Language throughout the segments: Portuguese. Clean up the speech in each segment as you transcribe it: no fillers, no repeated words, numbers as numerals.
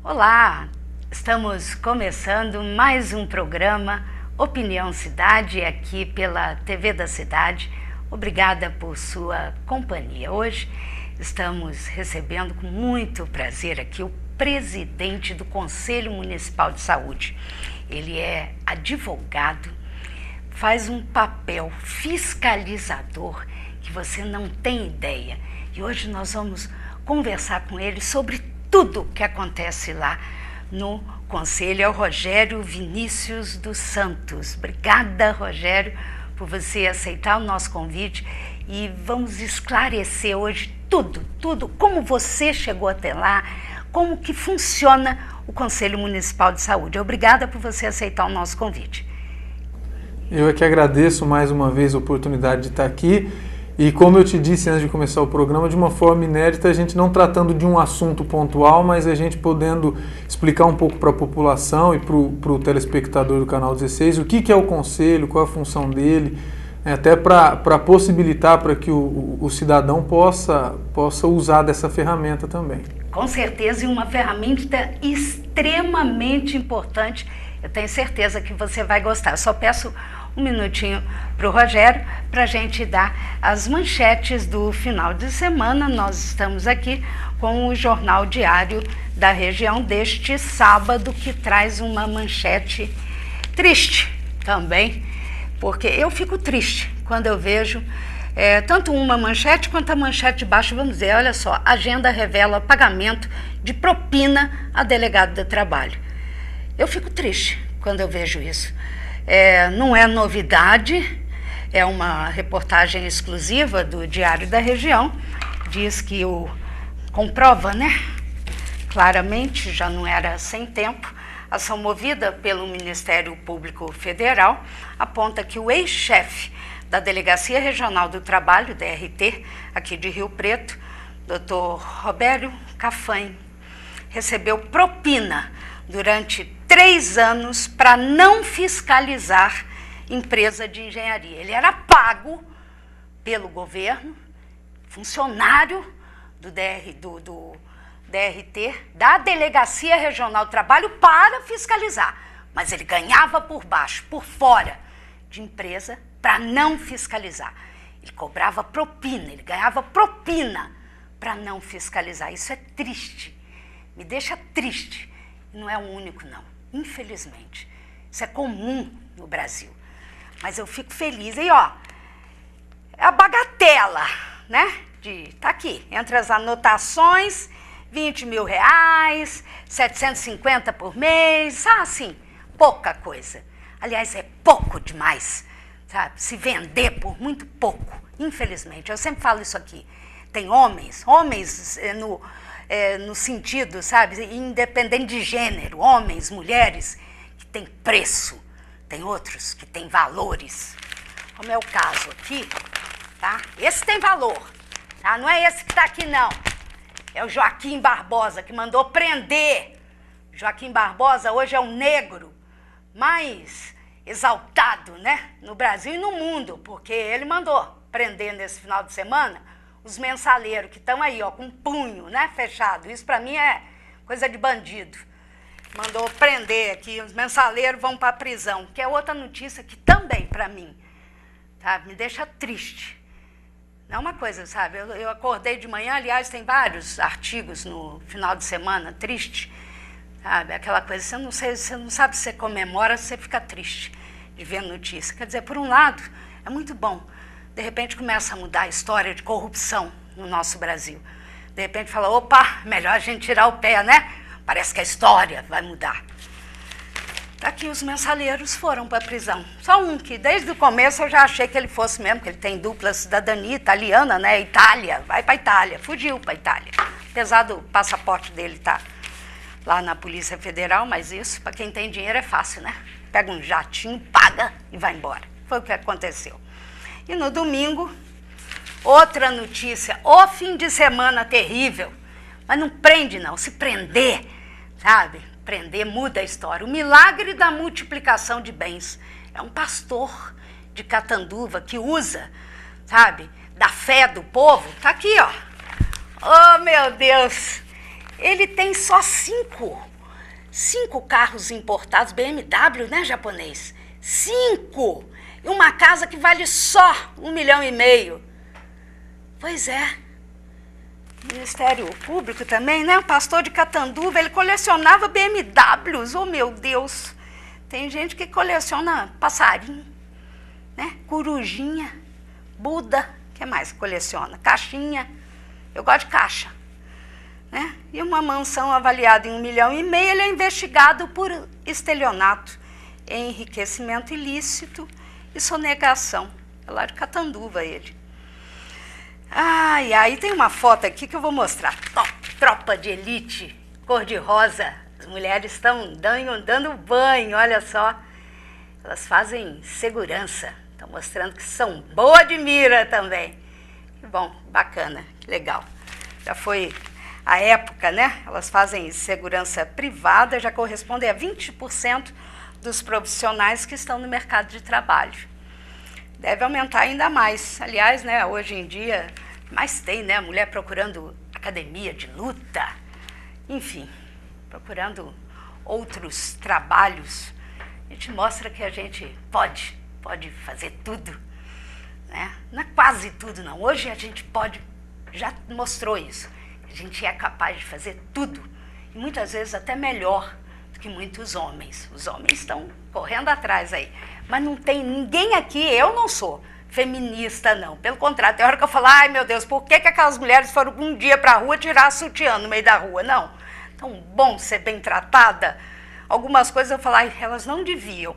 Olá, estamos começando mais um programa Opinião Cidade aqui pela TV da Cidade. Obrigada por sua companhia. Hoje estamos recebendo com muito prazer aqui o presidente do Conselho Municipal de Saúde. Ele é advogado, faz um papel fiscalizador que você não tem ideia. E hoje nós vamos conversar com ele sobre tudo que acontece lá no Conselho. É o Rogério Vinícius dos Santos. Obrigada, Rogério, por você aceitar o nosso convite e vamos esclarecer hoje tudo, como você chegou até lá, como que funciona o Conselho Municipal de Saúde. Obrigada por você aceitar o nosso convite. Eu é que agradeço mais uma vez a oportunidade de estar aqui e, como eu te disse antes de começar o programa, de uma forma inédita, a gente não tratando de um assunto pontual, mas a gente podendo explicar um pouco para a população e para o telespectador do Canal 16 o que é o Conselho, qual é a função dele, até para possibilitar para que o cidadão possa usar dessa ferramenta também. Com certeza, e uma ferramenta extremamente importante. Eu tenho certeza que você vai gostar. Eu só peço um minutinho para o Rogério para a gente dar as manchetes do final de semana. Nós estamos aqui com o Jornal Diário da Região deste sábado, que traz uma manchete triste também, porque eu fico triste quando eu vejo tanto uma manchete quanto a manchete de baixo. Vamos dizer, olha só, agenda revela pagamento de propina a delegado de trabalho. Eu fico triste quando eu vejo isso. Não é novidade, é uma reportagem exclusiva do Diário da Região, diz que comprova, né? Claramente, já não era sem tempo, ação movida pelo Ministério Público Federal aponta que o ex-chefe da Delegacia Regional do Trabalho, DRT, aqui de Rio Preto, Dr. Robério Cafanho, recebeu propina durante 3 anos para não fiscalizar empresa de engenharia. Ele era pago pelo governo, funcionário do DRT, da Delegacia Regional do Trabalho, para fiscalizar. Mas ele ganhava por baixo, por fora de empresa, para não fiscalizar. Ele cobrava propina, ele ganhava propina para não fiscalizar. Isso é triste, me deixa triste. Não é o único, não, infelizmente. Isso é comum no Brasil. Mas eu fico feliz. E, ó, a bagatela, né? Tá aqui, entre as anotações, R$20 mil, 750 por mês, assim, pouca coisa. Aliás, é pouco demais, sabe? Se vender por muito pouco, infelizmente. Eu sempre falo isso aqui. Tem homens no sentido, sabe, independente de gênero, homens, mulheres, que tem preço, tem outros que tem valores, como é o caso aqui, tá? Esse tem valor, tá? Não é esse que está aqui, não. É o Joaquim Barbosa, que mandou prender. Joaquim Barbosa hoje é o negro mais exaltado, né, no Brasil e no mundo, porque ele mandou prender nesse final de semana os mensaleiros que estão aí, ó, com punho, né, fechado. Isso para mim é coisa de bandido. Mandou prender aqui, os mensaleiros vão para a prisão, que é outra notícia que também, para mim, sabe, me deixa triste. Não é uma coisa, sabe, eu acordei de manhã, aliás, tem vários artigos no final de semana, triste, sabe, aquela coisa, você não sabe se você comemora, você fica triste de ver notícia. Quer dizer, por um lado, é muito bom. De repente começa a mudar a história de corrupção no nosso Brasil. De repente fala, opa, melhor a gente tirar o pé, né? Parece que a história vai mudar. Aqui os mensaleiros foram para a prisão. Só um que desde o começo eu já achei que ele fosse mesmo, que ele tem dupla cidadania italiana, né? Itália, vai para a Itália, fugiu para a Itália. Apesar do passaporte dele estar lá na Polícia Federal, mas isso, para quem tem dinheiro, é fácil, né? Pega um jatinho, paga e vai embora. Foi o que aconteceu. E no domingo, outra notícia, o fim de semana terrível, mas não prende não, se prender, sabe? Prender muda a história. O milagre da multiplicação de bens. É um pastor de Catanduva que usa, sabe, da fé do povo. Tá aqui, ó. Oh, meu Deus! Ele tem só 5 5 carros importados, BMW, né, japonês? 5! E uma casa que vale só 1,5 milhão. Pois é. Ministério Público também, né? O pastor de Catanduva, ele colecionava BMWs. Oh, meu Deus! Tem gente que coleciona passarinho, né? Corujinha, Buda, o que mais coleciona? Caixinha. Eu gosto de caixa. Né? E uma mansão avaliada em 1,5 milhão, ele é investigado por estelionato, enriquecimento ilícito e sonegação. É lá de Catanduva ele. E aí tem uma foto aqui que eu vou mostrar. Tropa de elite, cor-de-rosa. As mulheres estão dando banho, olha só. Elas fazem segurança. Estão mostrando que são boa de mira também. Que bom, bacana, que legal. Já foi a época, né? Elas fazem segurança privada, já correspondem a 20% dos profissionais que estão no mercado de trabalho. Deve aumentar ainda mais. Aliás, né, hoje em dia, mais tem, né, mulher procurando academia de luta, enfim, procurando outros trabalhos. A gente mostra que a gente pode fazer tudo, né? Não é quase tudo, não. Hoje a gente já mostrou isso. A gente é capaz de fazer tudo, e muitas vezes até melhor do que muitos homens. Os homens estão correndo atrás aí. Mas não tem ninguém aqui, eu não sou feminista, não. Pelo contrário, tem hora que eu falo, ai meu Deus, por que aquelas mulheres foram um dia para a rua tirar sutiã no meio da rua? Não. Tão bom ser bem tratada. Algumas coisas eu falo, elas não deviam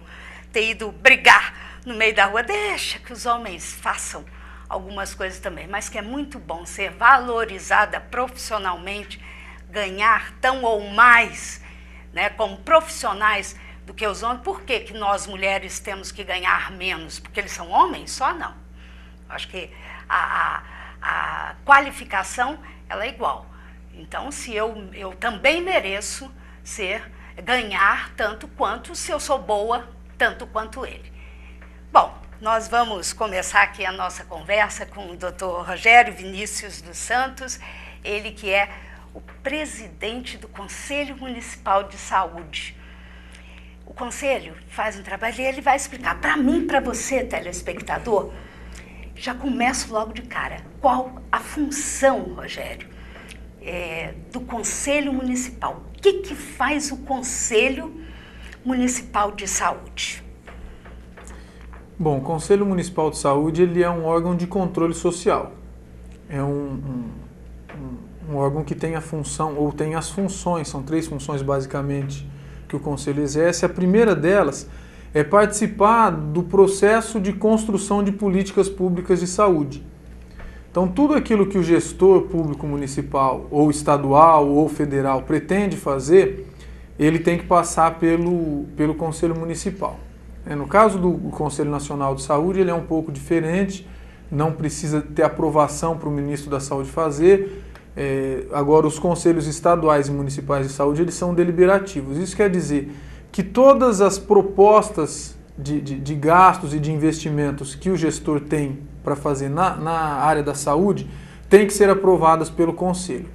ter ido brigar no meio da rua. Deixa que os homens façam algumas coisas também, mas que é muito bom ser valorizada profissionalmente, ganhar tão ou mais, né, como profissionais do que os homens. Por que nós mulheres temos que ganhar menos? Porque eles são homens? Só não. Acho que a qualificação ela é igual. Então, se eu também mereço ganhar tanto quanto, se eu sou boa, tanto quanto ele. Bom, nós vamos começar aqui a nossa conversa com o Dr. Rogério Vinícius dos Santos, ele que é o presidente do Conselho Municipal de Saúde. O Conselho faz um trabalho e ele vai explicar para mim, para você, telespectador. Já começo logo de cara. Qual a função, Rogério, do Conselho Municipal? O que faz o Conselho Municipal de Saúde? Bom, o Conselho Municipal de Saúde ele é um órgão de controle social. É um órgão que tem a função, ou tem as funções, são 3 funções basicamente que o Conselho exerce. A primeira delas é participar do processo de construção de políticas públicas de saúde. Então, tudo aquilo que o gestor público municipal, ou estadual, ou federal pretende fazer, ele tem que passar pelo Conselho Municipal. No caso do Conselho Nacional de Saúde, ele é um pouco diferente, não precisa ter aprovação para o ministro da Saúde fazer. Agora, os conselhos estaduais e municipais de saúde, eles são deliberativos. Isso quer dizer que todas as propostas de gastos e de investimentos que o gestor tem para fazer na área da saúde têm que ser aprovadas pelo conselho.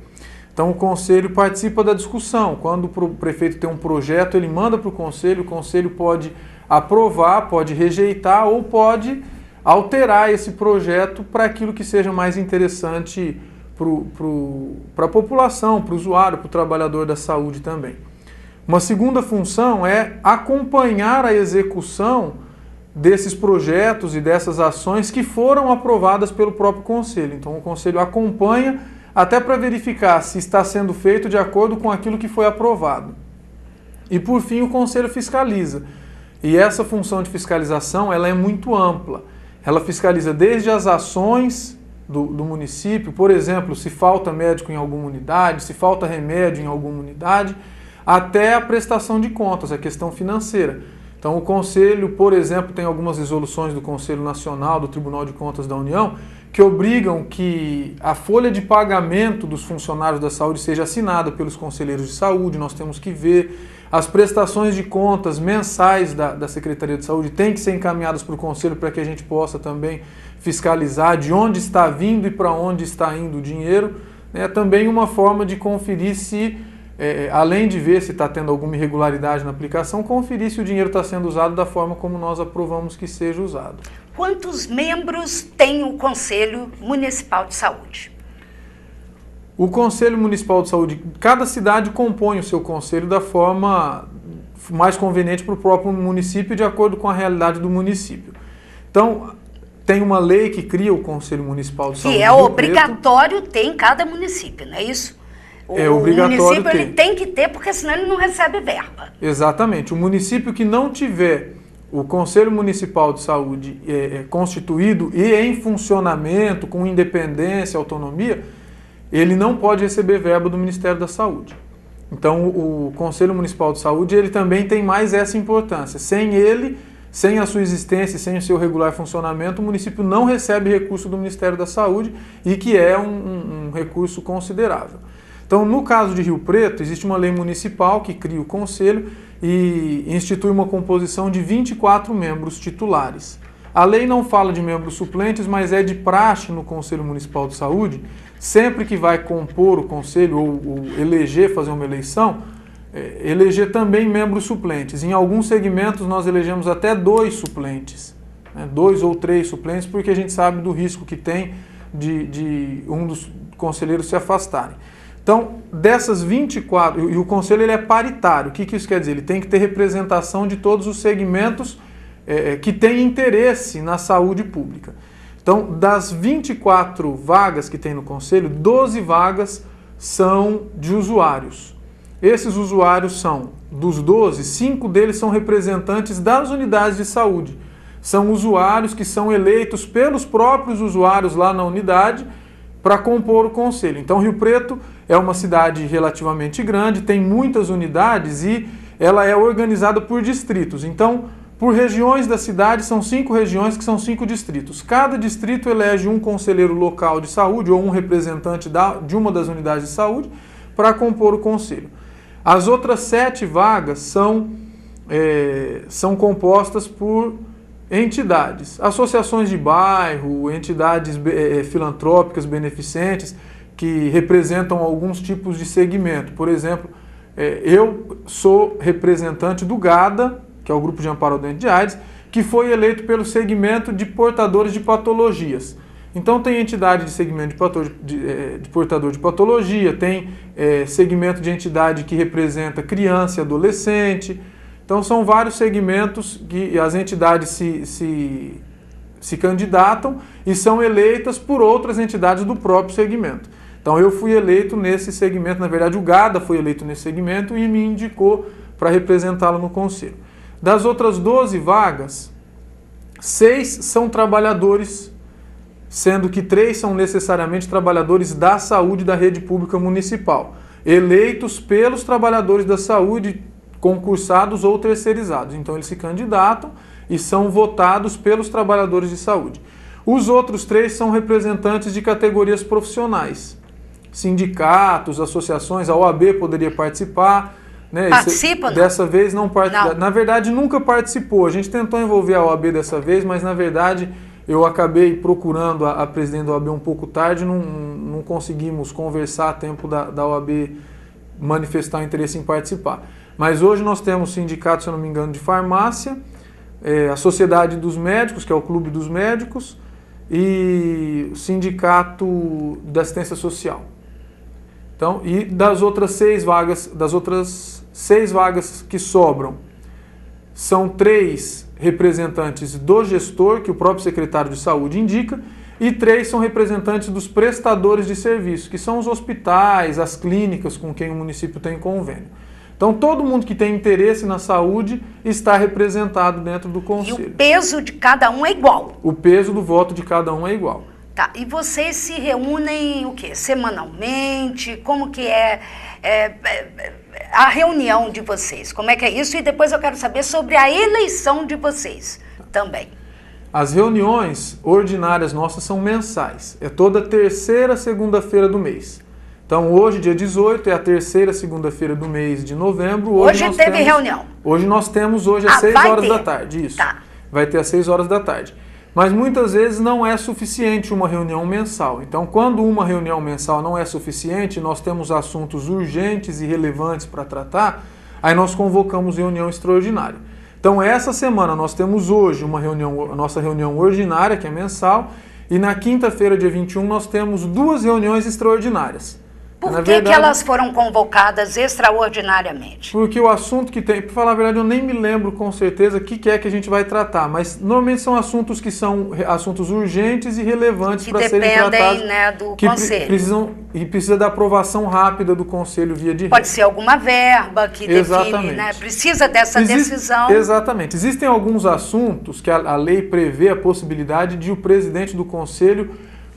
Então, o conselho participa da discussão. Quando o prefeito tem um projeto, ele manda para o conselho pode aprovar, pode rejeitar ou pode alterar esse projeto para aquilo que seja mais interessante para a população, para o usuário, para o trabalhador da saúde também. Uma segunda função é acompanhar a execução desses projetos e dessas ações que foram aprovadas pelo próprio Conselho. Então, o Conselho acompanha até para verificar se está sendo feito de acordo com aquilo que foi aprovado. E, por fim, o Conselho fiscaliza. E essa função de fiscalização ela é muito ampla. Ela fiscaliza desde as ações do município, por exemplo, se falta médico em alguma unidade, se falta remédio em alguma unidade, até a prestação de contas, a questão financeira. Então, o Conselho, por exemplo, tem algumas resoluções do Conselho Nacional, do Tribunal de Contas da União, que obrigam que a folha de pagamento dos funcionários da saúde seja assinada pelos conselheiros de saúde. Nós temos que ver as prestações de contas mensais da Secretaria de Saúde têm que ser encaminhadas para o Conselho para que a gente possa também fiscalizar de onde está vindo e para onde está indo o dinheiro. É também uma forma de conferir se além de ver se está tendo alguma irregularidade na aplicação, conferir se o dinheiro está sendo usado da forma como nós aprovamos que seja usado. Quantos membros tem o Conselho Municipal de Saúde? O Conselho Municipal de Saúde, cada cidade compõe o seu conselho da forma mais conveniente para o próprio município, de acordo com a realidade do município. Então, tem uma lei que cria o Conselho Municipal de Saúde. Que é obrigatório ter em cada município, não é isso? O município ele tem que ter, porque senão ele não recebe verba. Exatamente. O município que não tiver o Conselho Municipal de Saúde constituído e em funcionamento, com independência, autonomia, ele não pode receber verba do Ministério da Saúde. Então, o Conselho Municipal de Saúde ele também tem mais essa importância. Sem ele, sem a sua existência, sem o seu regular funcionamento, o município não recebe recurso do Ministério da Saúde, e que é um recurso considerável. Então, no caso de Rio Preto, existe uma lei municipal que cria o conselho e institui uma composição de 24 membros titulares. A lei não fala de membros suplentes, mas é de praxe no Conselho Municipal de Saúde, sempre que vai compor o conselho ou eleger, fazer uma eleição, eleger também membros suplentes. Em alguns segmentos nós elegemos até 2 suplentes, 2 ou 3 suplentes, porque a gente sabe do risco que tem de um dos conselheiros se afastarem. Então, dessas 24, e o conselho ele é paritário. O que isso quer dizer? Ele tem que ter representação de todos os segmentos que têm interesse na saúde pública. Então, das 24 vagas que tem no conselho, 12 vagas são de usuários. Esses usuários são, dos 12, 5 deles são representantes das unidades de saúde. São usuários que são eleitos pelos próprios usuários lá na unidade para compor o conselho. Então, Rio Preto é uma cidade relativamente grande, tem muitas unidades e ela é organizada por distritos. Então, por regiões da cidade, são 5 regiões que são 5 distritos. Cada distrito elege um conselheiro local de saúde ou um representante de uma das unidades de saúde para compor o conselho. As outras 7 vagas são compostas por entidades, associações de bairro, entidades filantrópicas, beneficentes, que representam alguns tipos de segmento. Por exemplo, eu sou representante do GADA, que é o Grupo de Amparo ao Doente de AIDS, que foi eleito pelo segmento de portadores de patologias. Então tem entidade de segmento de portador de patologia, tem segmento de entidade que representa criança e adolescente. Então são vários segmentos que as entidades se candidatam e são eleitas por outras entidades do próprio segmento. Então eu fui eleito nesse segmento, na verdade o GADA foi eleito nesse segmento e me indicou para representá-lo no conselho. Das outras 12 vagas, 6 são trabalhadores, sendo que 3 são necessariamente trabalhadores da saúde da rede pública municipal, eleitos pelos trabalhadores da saúde, concursados ou terceirizados. Então eles se candidatam e são votados pelos trabalhadores de saúde. Os outros 3 são representantes de categorias profissionais, sindicatos, associações, a OAB poderia participar. Participa? Dessa vez não participa. Na verdade, nunca participou. A gente tentou envolver a OAB dessa vez, mas na verdade eu acabei procurando a presidente da OAB um pouco tarde, não conseguimos conversar a tempo da OAB manifestar interesse em participar. Mas hoje nós temos o sindicato, se eu não me engano, de farmácia, a Sociedade dos Médicos, que é o Clube dos Médicos, e o Sindicato da Assistência Social. Então, e das outras 6 vagas que sobram, são 3 representantes do gestor, que o próprio secretário de saúde indica, e 3 são representantes dos prestadores de serviço, que são os hospitais, as clínicas com quem o município tem convênio. Então, todo mundo que tem interesse na saúde está representado dentro do conselho. E o peso de cada um é igual? O peso do voto de cada um é igual. Tá, e vocês se reúnem o quê? Semanalmente? Como que é a reunião de vocês? Como é que é isso? E depois eu quero saber sobre a eleição de vocês também. As reuniões ordinárias nossas são mensais. É toda terceira segunda-feira do mês. Então hoje, dia 18, é a terceira segunda-feira do mês de novembro. Hoje teve reunião? Hoje nós temos às 6 horas da tarde, isso. Tá. Vai ter às 6 horas da tarde. Mas muitas vezes não é suficiente uma reunião mensal. Então, quando uma reunião mensal não é suficiente, nós temos assuntos urgentes e relevantes para tratar, aí nós convocamos reunião extraordinária. Então, essa semana nós temos hoje a nossa reunião ordinária, que é mensal, e na quinta-feira, dia 21, nós temos 2 reuniões extraordinárias. Por que elas foram convocadas extraordinariamente? Porque o assunto que tem, para falar a verdade, eu nem me lembro com certeza o que é que a gente vai tratar, mas normalmente são assuntos que são assuntos urgentes e relevantes para serem tratados. Que dependem, né, do que Conselho. Precisa da aprovação rápida do Conselho via de regra. Pode ser alguma verba que define, né? Precisa dessa decisão. Exatamente. Existem alguns assuntos que a lei prevê a possibilidade de o presidente do Conselho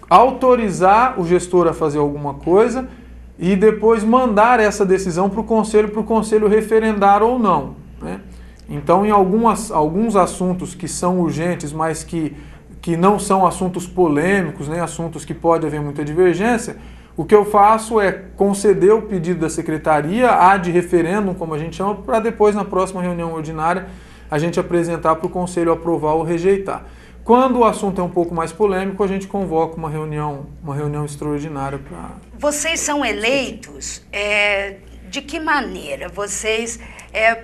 autorizar o gestor a fazer alguma coisa e depois mandar essa decisão para o Conselho referendar ou não, né? Então, em alguns assuntos que são urgentes, mas que não são assuntos polêmicos, nem assuntos que pode haver muita divergência, o que eu faço é conceder o pedido da Secretaria, ad referendum, como a gente chama, para depois, na próxima reunião ordinária, a gente apresentar para o Conselho aprovar ou rejeitar. Quando o assunto é um pouco mais polêmico, a gente convoca uma reunião extraordinária para... Vocês são eleitos de que maneira? Vocês...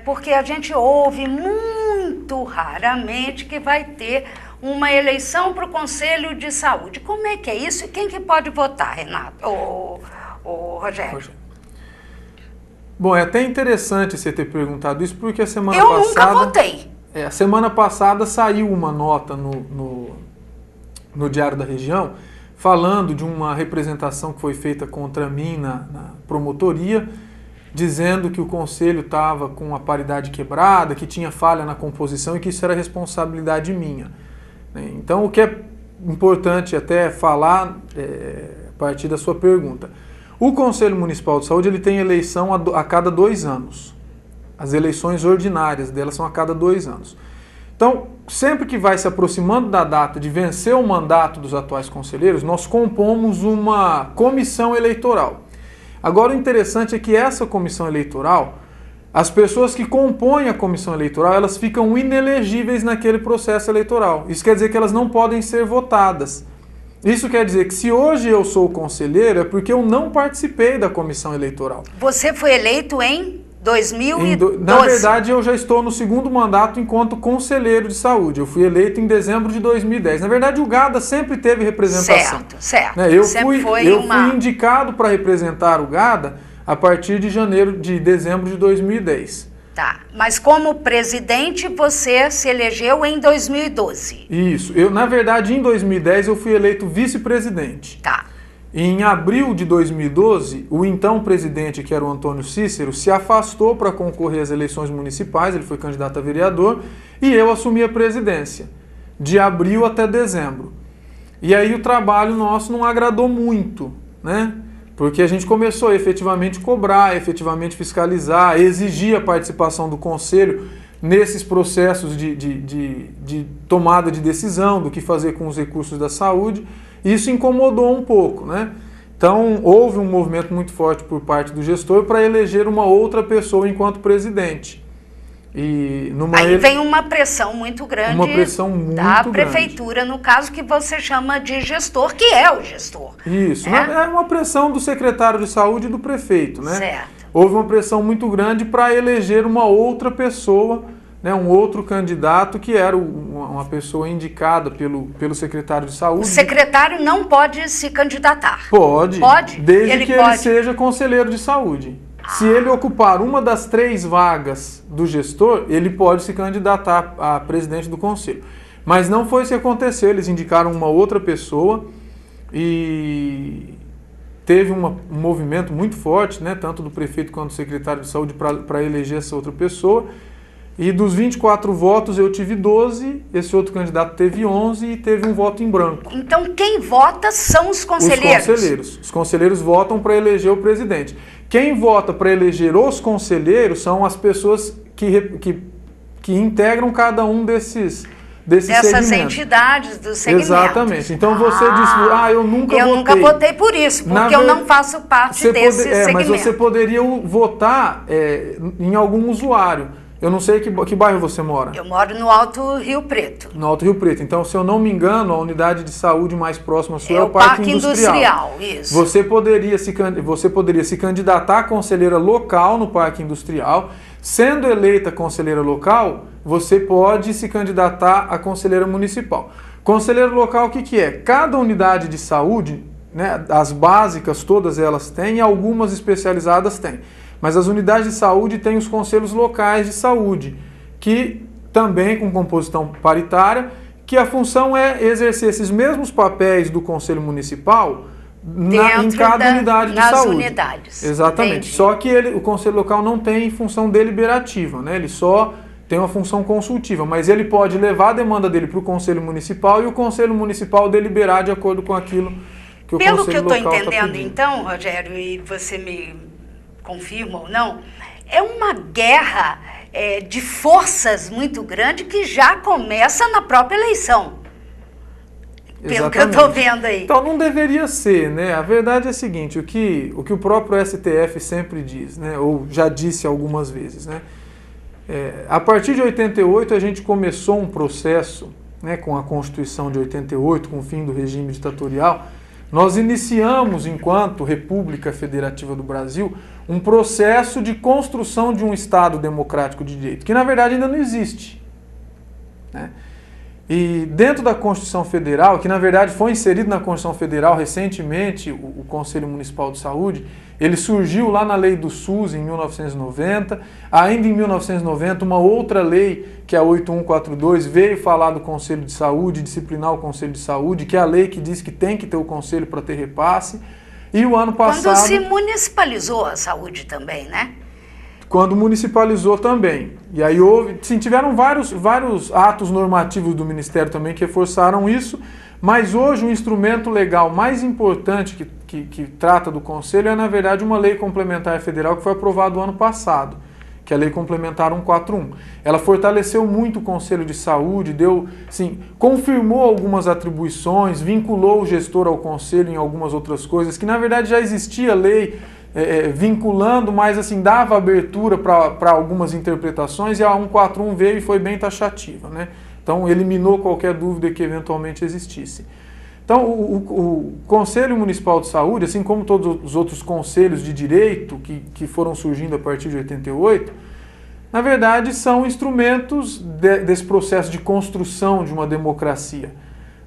porque a gente ouve muito raramente que vai ter uma eleição para o Conselho de Saúde. Como é que é isso? E quem que pode votar, Renato? Ô, Rogério? Bom, é até interessante você ter perguntado isso, porque a semana passada... Eu nunca votei. A semana passada saiu uma nota no Diário da Região falando de uma representação que foi feita contra mim na promotoria, dizendo que o Conselho estava com a paridade quebrada, que tinha falha na composição e que isso era responsabilidade minha. Então, o que é importante até falar, a partir da sua pergunta, o Conselho Municipal de Saúde ele tem eleição a cada 2 anos. As eleições ordinárias delas são a cada 2 anos. Então, sempre que vai se aproximando da data de vencer o mandato dos atuais conselheiros, nós compomos uma comissão eleitoral. Agora, o interessante é que essa comissão eleitoral, as pessoas que compõem a comissão eleitoral, elas ficam inelegíveis naquele processo eleitoral. Isso quer dizer que elas não podem ser votadas. Isso quer dizer que se hoje eu sou conselheiro, é porque eu não participei da comissão eleitoral. Você foi eleito em 2012. Na verdade, eu já estou no 2º mandato enquanto conselheiro de saúde. Eu fui eleito em dezembro de 2010. Na verdade, o GADA sempre teve representação. Certo. Eu fui indicado para representar o GADA a partir de dezembro de 2010. Tá, mas como presidente você se elegeu em 2012. Isso. Na verdade, em 2010 eu fui eleito vice-presidente. Tá. Em abril de 2012, o então presidente, que era o Antônio Cícero, se afastou para concorrer às eleições municipais, ele foi candidato a vereador, e eu assumi a presidência, de abril até dezembro. E aí o trabalho nosso não agradou muito, né? Porque a gente começou a efetivamente cobrar, efetivamente fiscalizar, exigir a participação do Conselho nesses processos de tomada de decisão, do que fazer com os recursos da saúde. Isso incomodou um pouco, né? Então, houve um movimento muito forte por parte do gestor para eleger uma outra pessoa enquanto presidente. Aí vem uma pressão muito grande da prefeitura, no caso que você chama de gestor, que é o gestor. Isso, é uma pressão do secretário de saúde e do prefeito, né? Certo. Houve uma pressão muito grande para eleger uma outra pessoa, né, um outro candidato que era uma pessoa indicada pelo secretário de saúde. O secretário não pode se candidatar? Pode. Pode? Desde que ele seja conselheiro de saúde. Se ele ocupar uma das 3 vagas do gestor, ele pode se candidatar a presidente do conselho. Mas não foi isso que aconteceu, eles indicaram uma outra pessoa e teve um movimento muito forte, né, tanto do prefeito quanto do secretário de saúde para eleger essa outra pessoa. E dos 24 votos eu tive 12, esse outro candidato teve 11 e teve um voto em branco. Então quem vota são os conselheiros? Os conselheiros. Os conselheiros votam para eleger o presidente. Quem vota para eleger os conselheiros são as pessoas que integram cada um dessas segmentos. Entidades dos segmentos. Exatamente. Então você disse, eu nunca votei por isso, porque eu não faço parte desse segmento. Mas você poderia votar em algum usuário. Eu não sei que bairro você mora. Eu moro no Alto Rio Preto. No Alto Rio Preto. Então, se eu não me engano, a unidade de saúde mais próxima sua é o Parque Industrial. Isso. Você poderia se candidatar a conselheira local no Parque Industrial. Sendo eleita conselheira local, você pode se candidatar a conselheira municipal. Conselheira local, o que é? Cada unidade de saúde, né, as básicas, todas elas têm, e algumas especializadas têm. Mas as unidades de saúde têm os conselhos locais de saúde, que também com composição paritária, que a função é exercer esses mesmos papéis do Conselho Municipal em cada unidade de saúde. Unidades. Exatamente. Entendi. Só que o Conselho Local não tem função deliberativa, né? Ele só tem uma função consultiva, mas ele pode levar a demanda dele para o Conselho Municipal e o Conselho Municipal deliberar de acordo com aquilo que o Conselho Local está pedindo. Pelo que eu estou entendendo, então, Rogério, e você me confirma ou não, é uma guerra de forças muito grande que já começa na própria eleição. Pelo Exatamente. que eu estou vendo aí. Então não deveria ser, né? A verdade é a seguinte, o que o próprio STF sempre diz, né? Ou já disse algumas vezes, né? A partir de 88 a gente começou um processo, né, com a Constituição de 88, com o fim do regime ditatorial. Nós iniciamos, enquanto República Federativa do Brasil, um processo de construção de um Estado democrático de direito, que na verdade ainda não existe, né? E dentro da Constituição Federal, que na verdade foi inserido na Constituição Federal recentemente, o Conselho Municipal de Saúde, ele surgiu lá na Lei do SUS em 1990, ainda em 1990 uma outra lei, que é a 8142, veio falar do Conselho de Saúde, disciplinar o Conselho de Saúde, que é a lei que diz que tem que ter o Conselho para ter repasse, e o ano passado... Quando se municipalizou a saúde também, né? Quando municipalizou também. E aí houve, sim, tiveram vários atos normativos do Ministério também que reforçaram isso, mas hoje o instrumento legal mais importante que trata do Conselho é, na verdade, uma lei complementar federal que foi aprovada no ano passado, que é a Lei Complementar 141. Ela fortaleceu muito o Conselho de Saúde, confirmou algumas atribuições, vinculou o gestor ao Conselho em algumas outras coisas, que na verdade já existia lei vinculando, mas assim, dava abertura para algumas interpretações, e a 141 veio e foi bem taxativa, né? Então eliminou qualquer dúvida que eventualmente existisse. Então o Conselho Municipal de Saúde, assim como todos os outros conselhos de direito que foram surgindo a partir de 88, na verdade são instrumentos desse processo de construção de uma democracia.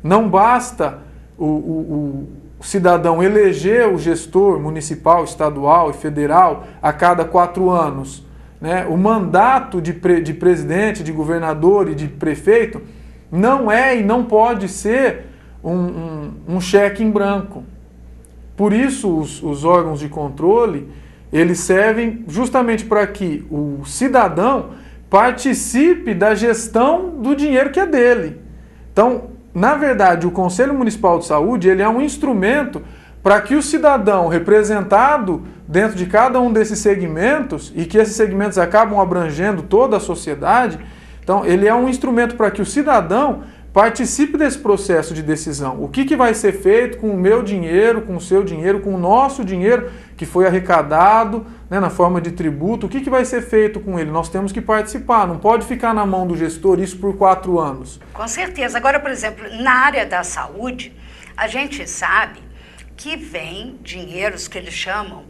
Não basta o cidadão eleger o gestor municipal, estadual e federal a cada 4 anos, né? O mandato de presidente, de governador e de prefeito não é e não pode ser um cheque em branco. Por isso os órgãos de controle, eles servem justamente para que o cidadão participe da gestão do dinheiro que é dele. Então, na verdade, o Conselho Municipal de Saúde, ele é um instrumento para que o cidadão representado dentro de cada um desses segmentos, e que esses segmentos acabam abrangendo toda a sociedade, então ele é um instrumento para que o cidadão participe desse processo de decisão. O que vai ser feito com o meu dinheiro, com o seu dinheiro, com o nosso dinheiro que foi arrecadado, né, na forma de tributo, o que vai ser feito com ele? Nós temos que participar, não pode ficar na mão do gestor isso por 4 anos. Com certeza. Agora, por exemplo, na área da saúde, a gente sabe que vem dinheiros que eles chamam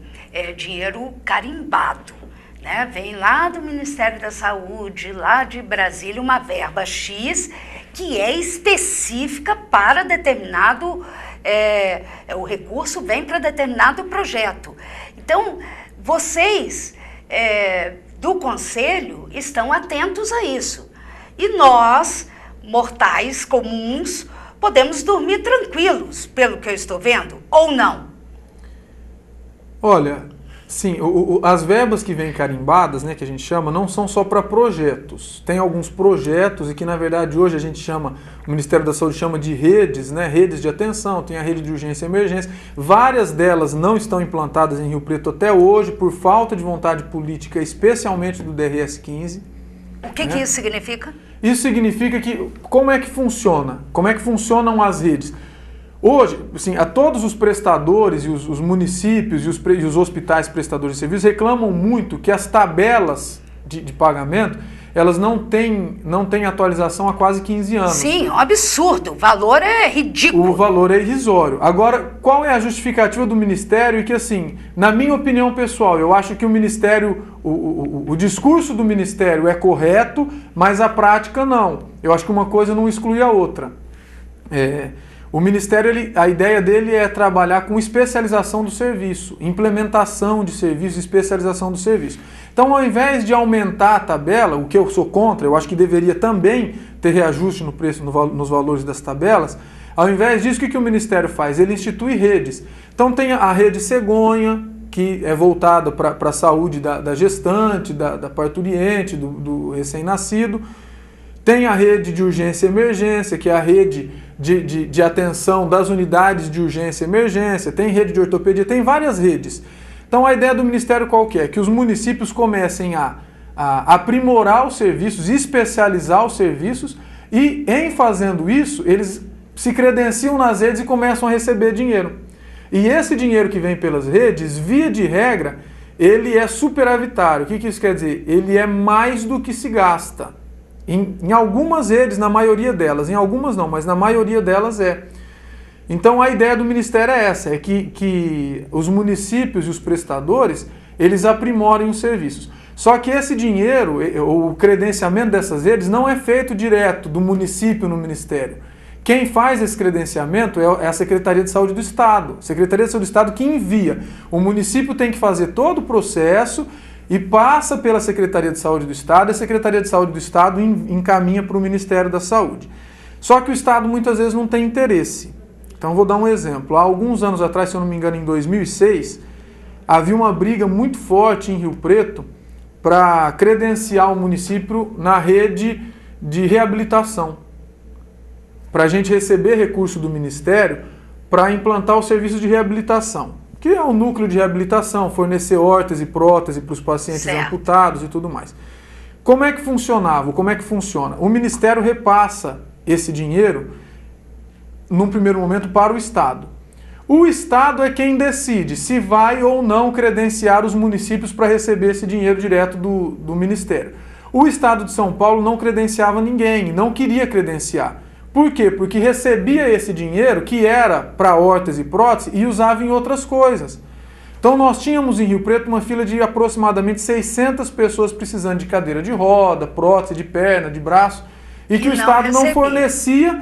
dinheiro carimbado, né? Vem lá do Ministério da Saúde, lá de Brasília, uma verba X que é específica para determinado, o recurso vem para determinado projeto. Então, vocês do Conselho estão atentos a isso. E nós, mortais comuns, podemos dormir tranquilos, pelo que eu estou vendo, ou não? Olha, sim, as verbas que vêm carimbadas, né, que a gente chama, não são só para projetos. Tem alguns projetos e que, na verdade, hoje a gente chama, o Ministério da Saúde chama de redes, né, redes de atenção, tem a rede de urgência e emergência. Várias delas não estão implantadas em Rio Preto até hoje por falta de vontade política, especialmente do DRS 15. O que isso significa? Isso significa que, como é que funciona? Como é que funcionam as redes? Hoje, assim, a todos os prestadores e os municípios e os hospitais prestadores de serviços reclamam muito que as tabelas de pagamento, elas não têm atualização há quase 15 anos. Sim, um absurdo. O valor é ridículo. O valor é irrisório. Agora, qual é a justificativa do Ministério? E que, assim, na minha opinião pessoal, eu acho que o Ministério, o discurso do Ministério é correto, mas a prática não. Eu acho que uma coisa não exclui a outra. O Ministério, a ideia dele é trabalhar com especialização do serviço, implementação de serviço, especialização do serviço. Então, ao invés de aumentar a tabela, o que eu sou contra, eu acho que deveria também ter reajuste no preço, nos valores das tabelas. Ao invés disso, o que o Ministério faz? Ele institui redes. Então, tem a rede cegonha, que é voltada para a saúde da gestante, da parturiente, do recém-nascido. Tem a rede de urgência e emergência, que é a rede de atenção das unidades de urgência e emergência. Tem rede de ortopedia, tem várias redes. Então a ideia do Ministério qual que é? Que os municípios comecem a aprimorar os serviços, especializar os serviços e, em fazendo isso, eles se credenciam nas redes e começam a receber dinheiro. E esse dinheiro que vem pelas redes, via de regra, ele é superavitário. O que isso quer dizer? Ele é mais do que se gasta. Em algumas redes, na maioria delas, em algumas não, mas na maioria delas é. Então a ideia do Ministério é essa, é que os municípios e os prestadores, eles aprimorem os serviços. Só que esse dinheiro, o credenciamento dessas redes, não é feito direto do município no Ministério. Quem faz esse credenciamento é a Secretaria de Saúde do Estado. Secretaria de Saúde do Estado que envia. O município tem que fazer todo o processo e passa pela Secretaria de Saúde do Estado, e a Secretaria de Saúde do Estado encaminha para o Ministério da Saúde. Só que o Estado muitas vezes não tem interesse. Então vou dar um exemplo. Há alguns anos atrás, se eu não me engano, em 2006, havia uma briga muito forte em Rio Preto para credenciar o município na rede de reabilitação, para a gente receber recurso do Ministério para implantar o serviço de reabilitação, que é o núcleo de reabilitação, fornecer órtese e prótese para os pacientes amputados e tudo mais. Como é que funcionava? Como é que funciona? O Ministério repassa esse dinheiro, num primeiro momento, para o Estado. O Estado é quem decide se vai ou não credenciar os municípios para receber esse dinheiro direto do Ministério. O Estado de São Paulo não credenciava ninguém, não queria credenciar. Por quê? Porque recebia esse dinheiro, que era para órtese e prótese, e usava em outras coisas. Então nós tínhamos em Rio Preto uma fila de aproximadamente 600 pessoas precisando de cadeira de roda, prótese de perna, de braço, e que o Estado não fornecia,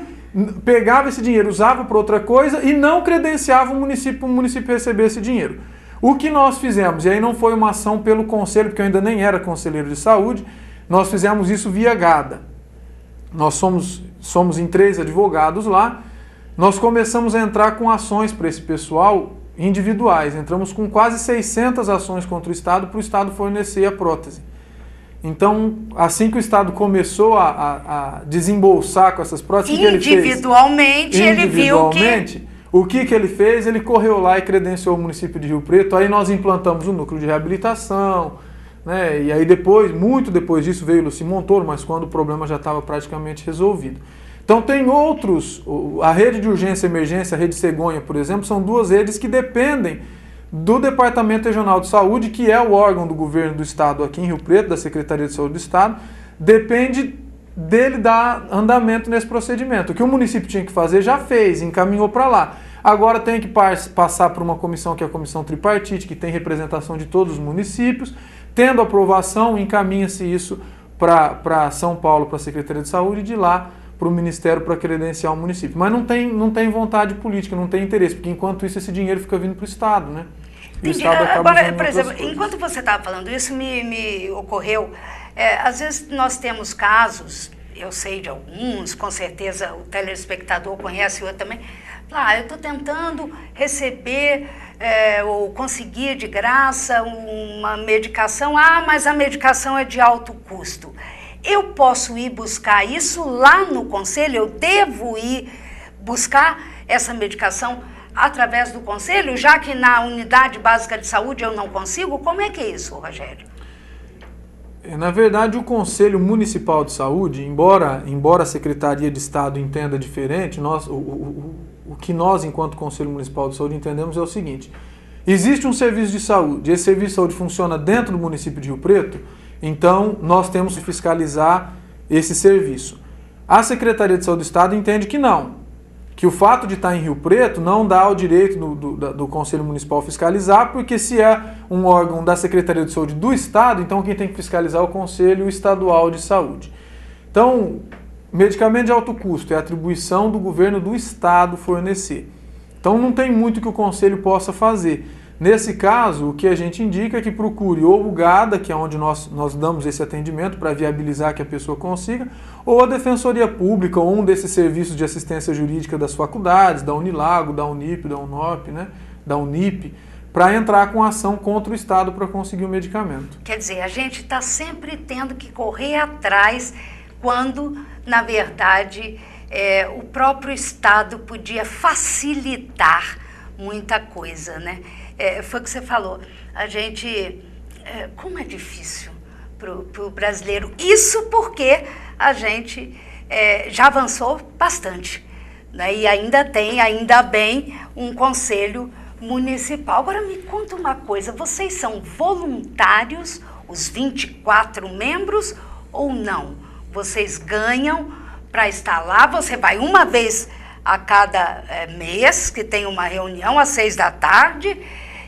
pegava esse dinheiro, usava para outra coisa e não credenciava o município para o município receber esse dinheiro. O que nós fizemos, e aí não foi uma ação pelo conselho, porque eu ainda nem era conselheiro de saúde, nós fizemos isso via GADA. Nós somos em 3 advogados lá, nós começamos a entrar com ações para esse pessoal individuais. Entramos com quase 600 ações contra o Estado para o Estado fornecer a prótese. Então, assim que o Estado começou a desembolsar com essas próteses, individualmente, ele viu que... O que ele fez? Ele correu lá e credenciou o município de Rio Preto. Aí nós implantamos o núcleo de reabilitação, né? E aí depois, muito depois disso, veio o Luci Montoro, mas quando o problema já estava praticamente resolvido. Então tem outros, a rede de urgência e emergência, a rede Cegonha, por exemplo, são 2 redes que dependem do Departamento Regional de Saúde, que é o órgão do governo do Estado aqui em Rio Preto, da Secretaria de Saúde do Estado, depende dele dar andamento nesse procedimento. O que o município tinha que fazer, já fez, encaminhou para lá. Agora tem que passar por uma comissão, que é a comissão tripartite, que tem representação de todos os municípios. Tendo aprovação, encaminha-se isso para São Paulo, para a Secretaria de Saúde, e de lá para o Ministério para credenciar o município. Mas não tem vontade política, não tem interesse, porque enquanto isso esse dinheiro fica vindo para o Estado, né? Agora, por exemplo, enquanto você estava falando isso, me ocorreu, às vezes nós temos casos, eu sei de alguns, com certeza o telespectador conhece, eu também, eu estou tentando receber ou conseguir de graça uma medicação, mas a medicação é de alto custo. Eu posso ir buscar isso lá no conselho? Eu devo ir buscar essa medicação através do conselho, já que na unidade básica de saúde eu não consigo? Como é que é isso, Rogério? Na verdade, o Conselho Municipal de Saúde, embora a Secretaria de Estado entenda diferente, o que nós, enquanto Conselho Municipal de Saúde, entendemos é o seguinte: existe um serviço de saúde, esse serviço de saúde funciona dentro do município de Rio Preto, Então, nós temos que fiscalizar esse serviço. A Secretaria de Saúde do Estado entende que não, que o fato de estar em Rio Preto não dá o direito do Conselho Municipal fiscalizar, porque se é um órgão da Secretaria de Saúde do Estado, então quem tem que fiscalizar é o Conselho Estadual de Saúde. Então, medicamento de alto custo é a atribuição do governo do Estado fornecer. Então não tem muito que o Conselho possa fazer. Nesse caso, o que a gente indica é que procure ou o GADA, que é onde nós damos esse atendimento para viabilizar que a pessoa consiga, ou a Defensoria Pública, ou um desses serviços de assistência jurídica das faculdades, da Unilago, da Unip, da Unop, né, da Unip, para entrar com ação contra o Estado para conseguir o medicamento. Quer dizer, a gente está sempre tendo que correr atrás quando, na verdade, o próprio Estado podia facilitar muita coisa, né? Foi o que você falou. A gente, como é difícil para o brasileiro. Isso porque a gente já avançou bastante, né? E ainda bem, um conselho municipal. Agora me conta uma coisa, vocês são voluntários, os 24 membros, ou não? Vocês ganham para estar lá, você vai uma vez a cada mês, que tem uma reunião às 6 da tarde,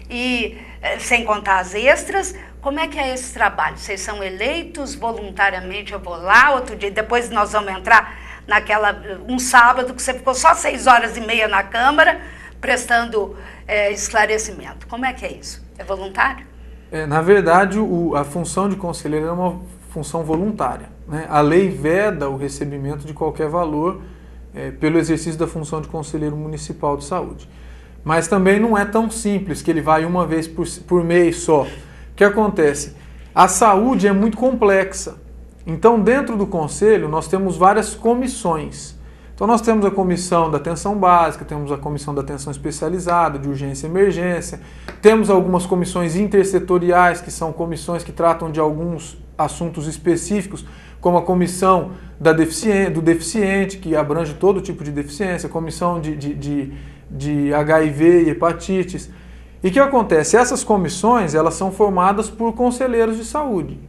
e sem contar as extras. Como é que é esse trabalho? Vocês são eleitos voluntariamente? Eu vou lá, outro dia, depois nós vamos entrar um sábado que você ficou só 6h30 na Câmara, prestando esclarecimento. Como é que é isso? É voluntário? Na verdade, a função de conselheiro é uma função voluntária, né? A lei veda o recebimento de qualquer valor pelo exercício da função de conselheiro municipal de saúde. Mas também não é tão simples, que ele vai uma vez por mês só. O que acontece? A saúde é muito complexa. Então, dentro do conselho, nós temos várias comissões. Então, nós temos a comissão da atenção básica, temos a comissão da atenção especializada, de urgência e emergência, temos algumas comissões intersetoriais, que são comissões que tratam de alguns assuntos específicos, como a comissão do deficiente, que abrange todo tipo de deficiência, a comissão de HIV e hepatites. E o que acontece? Essas comissões, elas são formadas por conselheiros de saúde.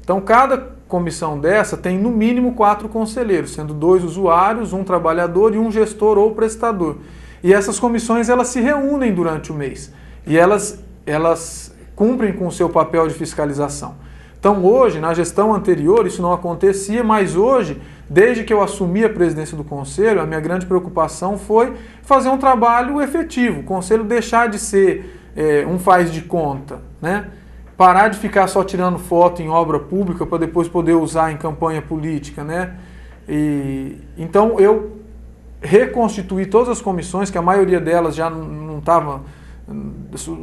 Então, cada comissão dessa tem no mínimo 4 conselheiros, sendo 2 usuários, 1 trabalhador e 1 gestor ou prestador. E essas comissões, elas se reúnem durante o mês e elas cumprem com o seu papel de fiscalização. Então, hoje, na gestão anterior, isso não acontecia, mas hoje, desde que eu assumi a presidência do Conselho, a minha grande preocupação foi fazer um trabalho efetivo. O Conselho deixar de ser um faz de conta, né? Parar de ficar só tirando foto em obra pública para depois poder usar em campanha política, né? Então, eu reconstituí todas as comissões, que a maioria delas já não estava,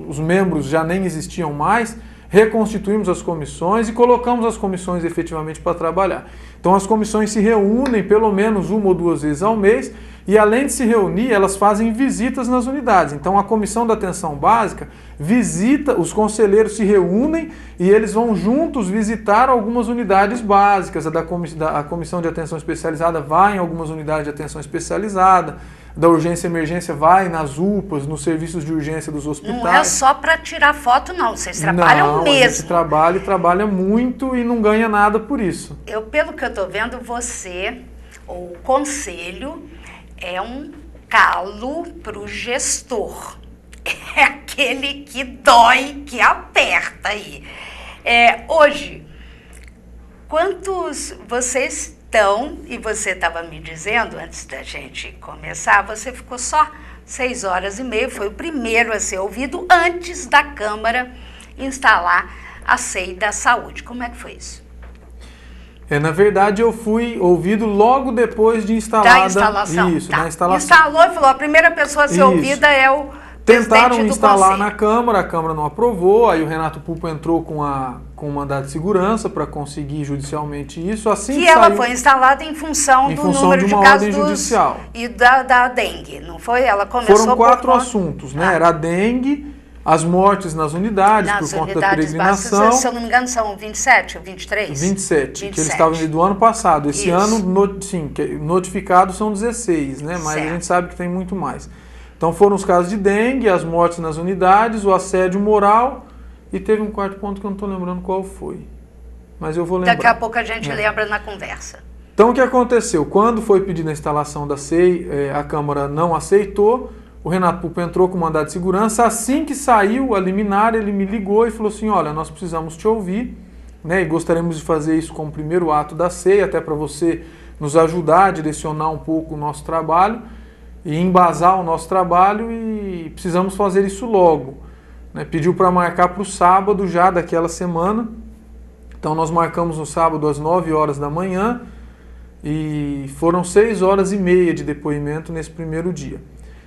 os membros já nem existiam mais, reconstituímos as comissões e colocamos as comissões efetivamente para trabalhar. Então as comissões se reúnem pelo menos 1 ou 2 vezes ao mês e, além de se reunir, elas fazem visitas nas unidades. Então a comissão da atenção básica visita, os conselheiros se reúnem e eles vão juntos visitar algumas unidades básicas. A comissão de atenção especializada vai em algumas unidades de atenção especializada, da urgência e emergência vai nas UPAs, nos serviços de urgência dos hospitais. Não é só para tirar foto, não. Vocês trabalham mesmo. A gente trabalha e trabalha muito e não ganha nada por isso. Pelo que eu estou vendo, você, ou o conselho, é um calo para o gestor. É aquele que dói, que aperta aí. Hoje, quantos vocês estão, e você estava me dizendo, antes da gente começar, você ficou só 6h30, foi o primeiro a ser ouvido antes da Câmara instalar a SEI da Saúde. Como é que foi isso? Na verdade, eu fui ouvido logo depois de instalada. Da instalação? Isso, tá. da instalação. Instalou e falou, a primeira pessoa a ser ouvida é o Tentaram instalar conselho. na Câmara, a Câmara não aprovou, aí o Renato Pupo entrou com um mandado de segurança para conseguir judicialmente isso. Assim que ela foi instalada em função do número de casos judicial. E da dengue, não foi? Ela começou. Foram 4 assuntos, né? Era a dengue, as mortes nas unidades por conta da peregrinação. Básicas, se eu não me engano, são 27 ou 23? 27, que eles estavam do ano passado. Esse ano, notificados são 16, né? Mas certo. A gente sabe que tem muito mais. Então foram os casos de dengue, as mortes nas unidades, o assédio moral e teve um 4º ponto que eu não estou lembrando qual foi. mas eu vou lembrar. Daqui a pouco a gente lembra na conversa. Então, o que aconteceu? Quando foi pedida a instalação da SEI, a Câmara não aceitou, o Renato Pupo entrou com mandado de segurança. Assim que saiu a liminar, ele me ligou e falou assim, olha, nós precisamos te ouvir, né, e gostaríamos de fazer isso como primeiro ato da SEI, até para você nos ajudar a direcionar um pouco o nosso trabalho e embasar o nosso trabalho, e precisamos fazer isso logo. Né, pediu para marcar para o sábado já daquela semana. Então nós marcamos no sábado às 9 horas da manhã e foram 6 horas e meia de depoimento nesse primeiro dia.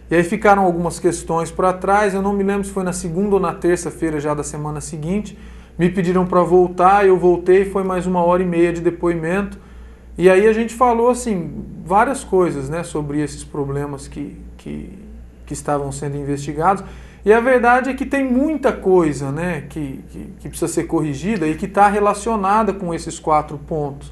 E aí ficaram algumas questões para trás, eu não me lembro se foi na segunda ou na terça-feira já da semana seguinte. Me pediram para voltar, eu voltei, foi mais 1h30 de depoimento. E aí a gente falou assim, várias coisas, né, sobre esses problemas que estavam sendo investigados. E a verdade é que tem muita coisa, né, que precisa ser corrigida e que está relacionada com esses 4 pontos.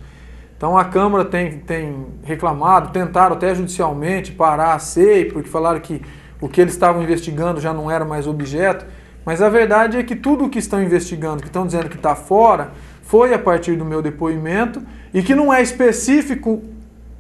Então a Câmara tem reclamado, tentaram até judicialmente parar a SEI, porque falaram que o que eles estavam investigando já não era mais objeto, mas a verdade é que tudo o que estão investigando, que estão dizendo que está fora, foi a partir do meu depoimento, e que não é específico,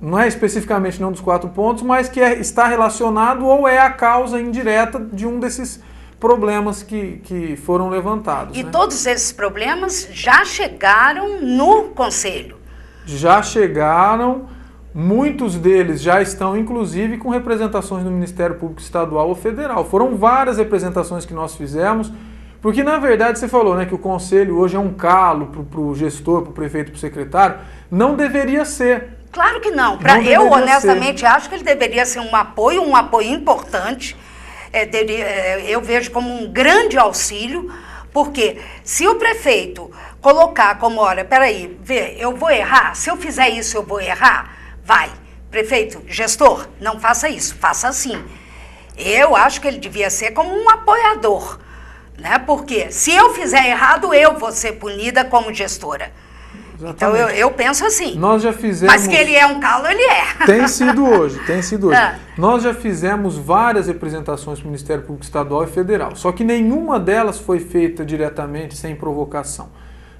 não é especificamente não dos 4 pontos, mas que está relacionado ou é a causa indireta de um desses problemas que foram levantados. E né? Todos esses problemas já chegaram no Conselho? Já chegaram, muitos deles já estão, inclusive, com representações no Ministério Público Estadual ou Federal. Foram várias representações que nós fizemos, porque, na verdade, você falou, né, que o Conselho hoje é um calo para o gestor, para o prefeito, para o secretário. Não deveria ser. Claro que não. Eu, honestamente, acho que ele deveria ser um apoio importante. Eu vejo como um grande auxílio, porque se o prefeito colocar como, olha, peraí, eu vou errar, se eu fizer isso eu vou errar, vai, prefeito, gestor, não faça isso, faça assim. Eu acho que ele devia ser como um apoiador, né? Porque se eu fizer errado, eu vou ser punida como gestora. Exatamente. Então eu penso assim. Nós já fizemos... Mas que ele é um calo, ele é. Tem sido hoje. Nós já fizemos várias representações para o Ministério Público Estadual e Federal, só que nenhuma delas foi feita diretamente, sem provocação.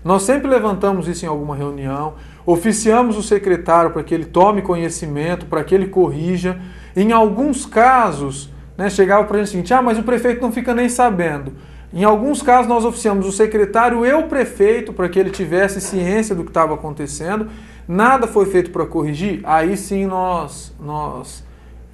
Nós sempre levantamos isso em alguma reunião, oficiamos o secretário para que ele tome conhecimento, para que ele corrija. Em alguns casos, né, chegava para a gente o seguinte, mas o prefeito não fica nem sabendo. Em alguns casos nós oficiamos o secretário e o prefeito para que ele tivesse ciência do que estava acontecendo. Nada foi feito para corrigir, aí sim nós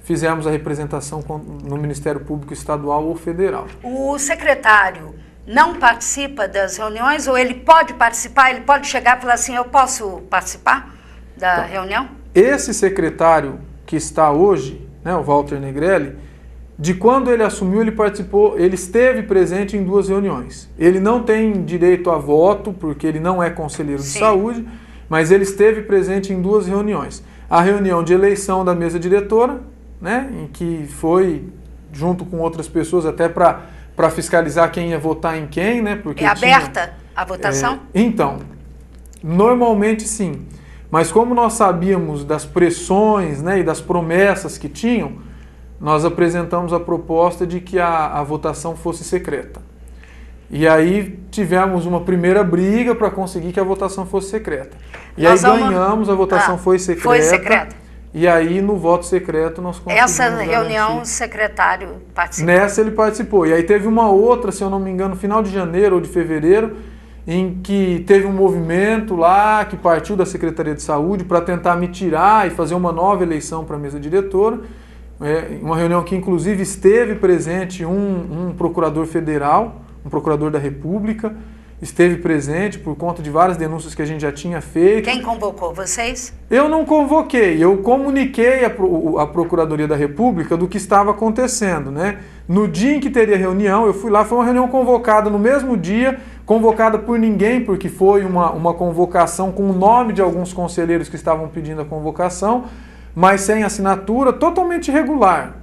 fizemos a representação no Ministério Público Estadual ou Federal. O secretário não participa das reuniões ou ele pode participar, ele pode chegar e falar assim, eu posso participar da reunião? Esse secretário que está hoje, né, o Walter Negrelli, de quando ele assumiu, ele participou, ele esteve presente em 2 reuniões. Ele não tem direito a voto, porque ele não é conselheiro de saúde, mas ele esteve presente em 2 reuniões. A reunião de eleição da mesa diretora, né, em que foi, junto com outras pessoas, até para fiscalizar quem ia votar em quem, né? Porque é aberta a votação? Então, normalmente sim. Mas como nós sabíamos das pressões, né, e das promessas que tinham, nós apresentamos a proposta de que a votação fosse secreta. E aí tivemos uma primeira briga para conseguir que a votação fosse secreta. E aí ganhamos, a votação foi secreta. Foi secreta. E aí, no voto secreto, nós conseguimos essa reunião, o secretário participou? Nessa ele participou. E aí teve uma outra, se eu não me engano, no final de janeiro ou de fevereiro, em que teve um movimento lá que partiu da Secretaria de Saúde para tentar me tirar e fazer uma nova eleição para a mesa diretora. Uma reunião que, inclusive, esteve presente um procurador federal, um procurador da República, esteve presente por conta de várias denúncias que a gente já tinha feito. Quem convocou? Vocês? Eu não convoquei, eu comuniquei a Procuradoria da República do que estava acontecendo, né? No dia em que teria reunião, eu fui lá, foi uma reunião convocada no mesmo dia, convocada por ninguém, porque foi uma convocação com o nome de alguns conselheiros que estavam pedindo a convocação, mas sem assinatura, totalmente irregular,